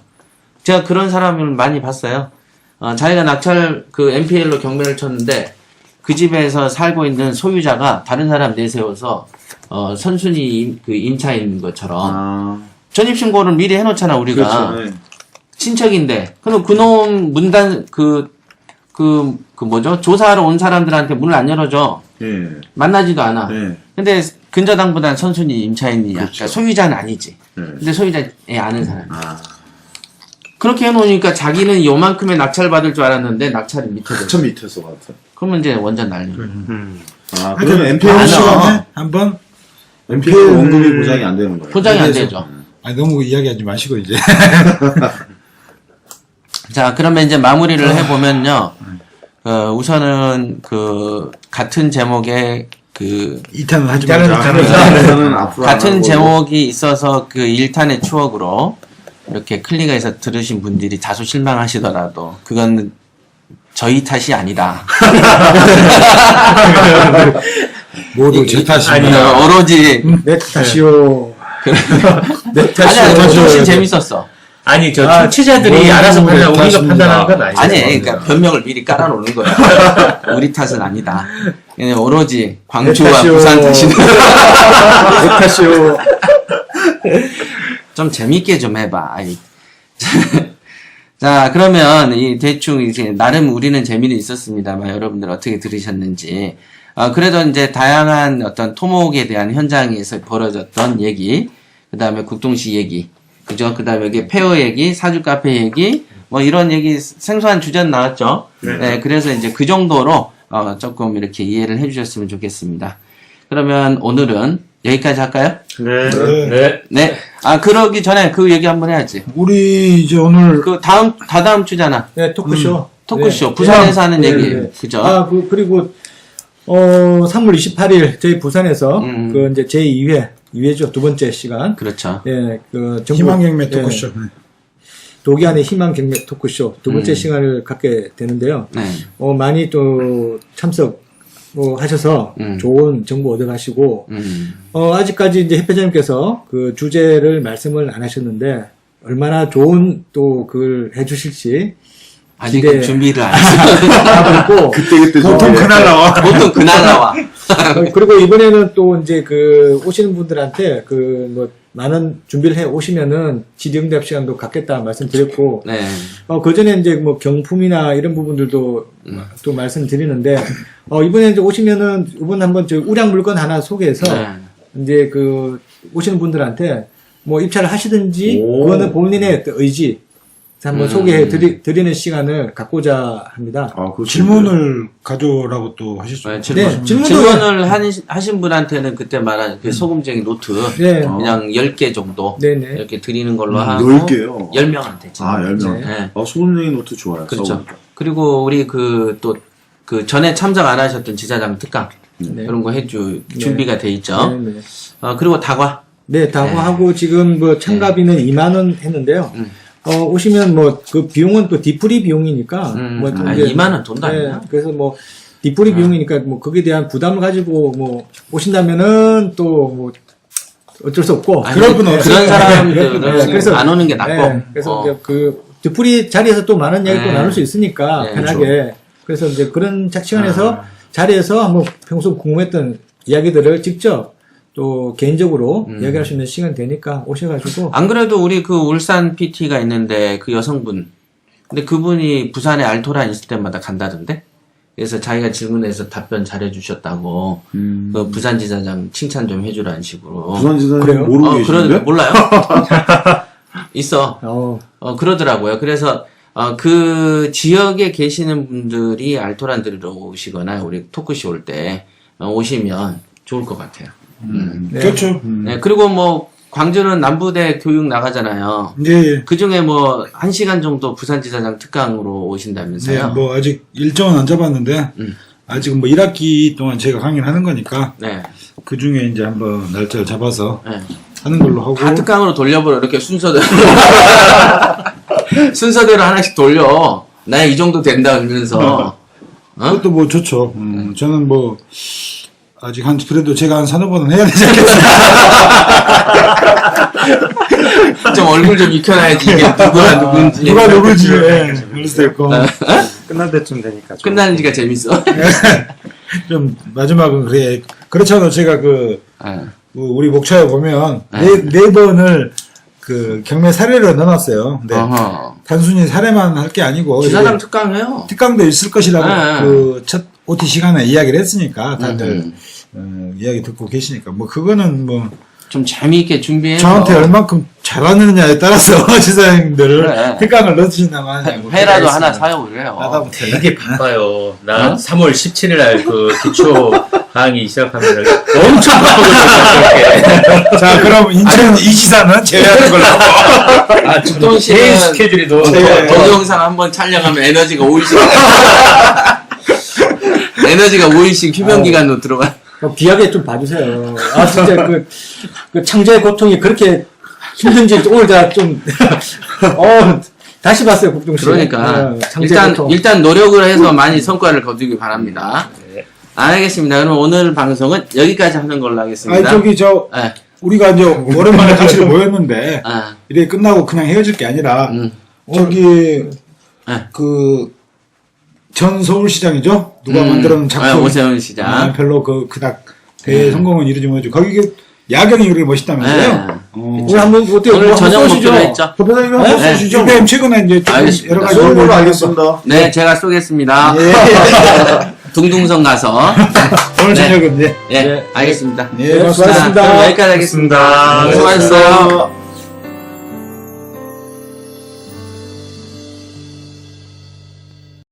제가 그런 사람을 많이 봤어요. 자기가 낙찰 NPL로 경매를 쳤는데 그 집에서 살고 있는 소유자가 다른 사람 내세워서 선순위 그 임차인 것처럼 전입신고를 미리 해놓잖아 우리가. 그렇죠. 네. 친척인데 그럼 그놈 문단 그 뭐죠 조사하러 온 사람들한테 문을 안 열어줘. 예. 만나지도 않아. 네. 근데 근저당보단 선순위 임차인이야. 그렇죠. 그러니까 소유자는 아니지. 네. 근데 소유자에 아는 사람. 그렇게 해놓으니까 자기는 요만큼의 낙찰 받을 줄 알았는데 낙찰이 밑에 저 밑에서 같아. 그러면 이제 완전 난리. 그러면 MPL 다음 안 시간에 한번 MPL 원금이 보장이 안 되는 거예요. 포장이 안 그래서- 되죠. 아니 너무 이야기하지 마시고 이제 자, 그러면 이제 마무리를 해보면요. 우선은 그 같은 제목의 그 2탄은 하지 이탄은 말자. 저는 앞으로 안 같은 하고 제목이 있어서 그 1탄의 추억으로 이렇게 클릭해서 들으신 분들이 다소 실망하시더라도 그건 저희 탓이 아니다. 모두 제 탓입니다. 오로지 내 탓이요. 내 아니야, 탓이요. 훨씬 재밌었어. 아니 저 청취자들이 알아서 판단 우리가 탓입니다. 판단하는 건 아니죠. 아니, 그러니까 변명을 미리 깔아놓는 거야. 우리 탓은 아니다. 그냥 오로지 광주와 탓이요. 부산 탓이다. 내 탓이요. 좀 재밌게 좀 해봐. 아이. 자, 그러면 이 대충 이제 나름 우리는 재미는 있었습니다만 여러분들 어떻게 들으셨는지. 그래도 이제 다양한 어떤 토목에 대한 현장에서 벌어졌던 얘기, 그 다음에 국동시 얘기, 그죠? 그 다음에 여기 페어 얘기, 사주 카페 얘기, 뭐 이런 얘기 생소한 주제는 나왔죠. 네. 그래서 이제 그 정도로 조금 이렇게 이해를 해주셨으면 좋겠습니다. 그러면 오늘은 여기까지 할까요? 네. 네. 그러기 전에 그 얘기 한번 해야지. 우리 이제 오늘 그 다다음 주잖아. 네, 토크쇼. 토크쇼. 네. 부산에서 하는 네, 얘기. 네. 그죠? 그리고 3월 28일 저희 부산에서 그 이제 제2회죠. 두 번째 시간. 그렇죠. 예, 그 전국- 희망경매 예, 토크쇼. 도기안의 희망경매 토크쇼 두 번째 시간을 갖게 되는데요. 네. 많이 또 참석 하셔서 좋은 정보 얻어가시고 아직까지 이제 협회장님께서 그 주제를 말씀을 안 하셨는데 얼마나 좋은 또 그걸 해주실지 아직 기대- 준비를 안 했어요. 하고 있고 그때 보통 그날 나와. 보통 그날 나와. 그리고 이번에는 또 이제 그 오시는 분들한테 그 뭐 많은 준비를 해 오시면은 질의응답 시간도 갖겠다 말씀드렸고 네. 그 전에 이제 뭐 경품이나 이런 부분들도 또 말씀드리는데 이번에 이제 오시면은 이번 한번 저 우량 물건 하나 소개해서 네. 이제 그 오시는 분들한테 뭐 입찰을 하시든지 오. 그거는 본인의 어떤 의지 한번 소개해 드리는 시간을 갖고자 합니다. 그렇죠. 질문을 가져오라고 또 하실 수 네, 있죠. 네, 질문도- 질문을 하신 분한테는 그때 말한 그 소금쟁이 노트 네. 그냥 10개 정도 네네. 이렇게 드리는 걸로 하고 10개요? 10명한테. 10명. 네. 소금쟁이 노트 좋아요. 그렇죠. 써보니까. 그리고 우리 그 전에 참석 안 하셨던 지사장 특강 네. 그런 거 준비가 돼 있죠. 네, 네. 그리고 다과. 네, 다과하고 지금 뭐 참가비는 2만 원 했는데요. 오시면 뭐 그 비용은 또 디프리 비용이니까 뭐 좀 이제- 2만 원 돈도 네, 아니야. 그래서 뭐 디프리 비용이니까 뭐 거기에 대한 부담을 가지고 뭐 오신다면은 또 뭐 어쩔 수 없고 아니, 그럴 분은 그런 사람들은 네, 그래서- 안 오는 게 낫고. 네, 그래서 이제 그 디프리 자리에서 또 많은 이야기 또 네. 나눌 수 있으니까 네, 편하게 그래서 이제 그런 시간에서 자리에서 한번 평소 궁금했던 이야기들을 직접 또 개인적으로 이야기할 수 있는 시간 되니까 오셔가지고 안 그래도 우리 그 울산 PT가 있는데 그 여성분. 근데 그분이 부산에 알토란 있을 때마다 간다던데? 그래서 자기가 질문해서 답변 잘해주셨다고 그 부산지사장 칭찬 좀 해주라는 식으로. 부산지사님 그래요? 모르고 계시는데? 몰라요? 있어. 그러더라고요. 그래서 그 지역에 계시는 분들이 알토란 들으러 오시거나 우리 토크쇼 올 때 오시면 좋을 것 같아요. 그렇죠. 네, 그리고 뭐 광주는 남부대 교육 나가잖아요. 이제 그 중에 뭐 1시간 정도 부산지사장 특강으로 오신다면서요? 네, 뭐 아직 일정은 안 잡았는데 아직 뭐 1학기 동안 제가 강의를 하는 거니까 네. 그 중에 이제 한번 날짜를 잡아서 네. 하는 걸로 하고 다 특강으로 돌려버려. 이렇게 순서대로. 순서대로 하나씩 돌려. 나 이 정도 된다 그러면서. 그것도 뭐 좋죠. 저는 뭐 아직 그래도 제가 한 3~4번은 해야 되지 않겠습니까? 좀 얼굴 좀 익혀놔야지. 이게 누구가 누군지. 누가 누구지? 예, 그럴 수도 있고. 끝날 때쯤 되니까. 좀. 끝나는 지가 재밌어. 좀 마지막은 그래. 그렇잖아요. 제가 아. 우리 목차에 보면 네. 네 번을 그 경매 사례를 넣어놨어요. 근데 어허. 단순히 사례만 할 게 아니고 기사당 이제 특강해요. 특강도 있을 것이라고 네. 그 첫 OT 시간에 이야기를 했으니까 다들 이야기 듣고 계시니까 뭐 그거는 뭐 좀 재미있게 준비해서 저한테 얼만큼 잘하느냐에 따라서 지사님들 그래. 특강을 넣으시나 마냐고 회라도 하나 사요 그래요. 되게 바빠요. 나 3월 17일 날 그 기초 강의 시작하면 엄청 바쁘거든요. 자 그럼 인천 이지사는 제외하는 걸로. 아, 죽돈 씨는 개인 스케줄이 너무 동영상 한번 촬영하면 에너지가 5일씩 에너지가 5일씩 휴면 기간으로 들어가. 귀하게 좀 봐주세요. 아, 진짜 그 창조의 고통이 그렇게 힘든지 오늘 다 좀, 다시 봤어요, 국동씨. 그러니까 창조의 고통. 일단 노력을 해서 많이 성과를 거두기 바랍니다. 알겠습니다. 그럼 오늘 방송은 여기까지 하는 걸로 하겠습니다. 아니 저기 네. 우리가 이제 오랜만에 같이 모였는데 아. 이렇게 끝나고 그냥 헤어질 게 아니라 저기 네. 그 전 서울시장이죠 누가 만들어놓은 작품 아, 오세훈 시장. 별로 그닥 대성공은 이루지 못했죠. 거기 야경이 그렇게 멋있다면서요? 오늘 한번 어때요? 오늘 뭐 저녁 한번 먹기로 쏘시죠? 했죠. 대표님 한번 네. 쏘시죠. 선생님 최근에 이제 좀 알겠습니다. 여러 가지 쏘는 걸로 노력을 알겠습니다. 네, 제가 쏘겠습니다. 둥둥성 가서. 오늘 네. 저녁은 예, 알겠습니다. 예, 고맙습니다. 자, 그럼 여기까지 하겠습니다. 수고하셨어요.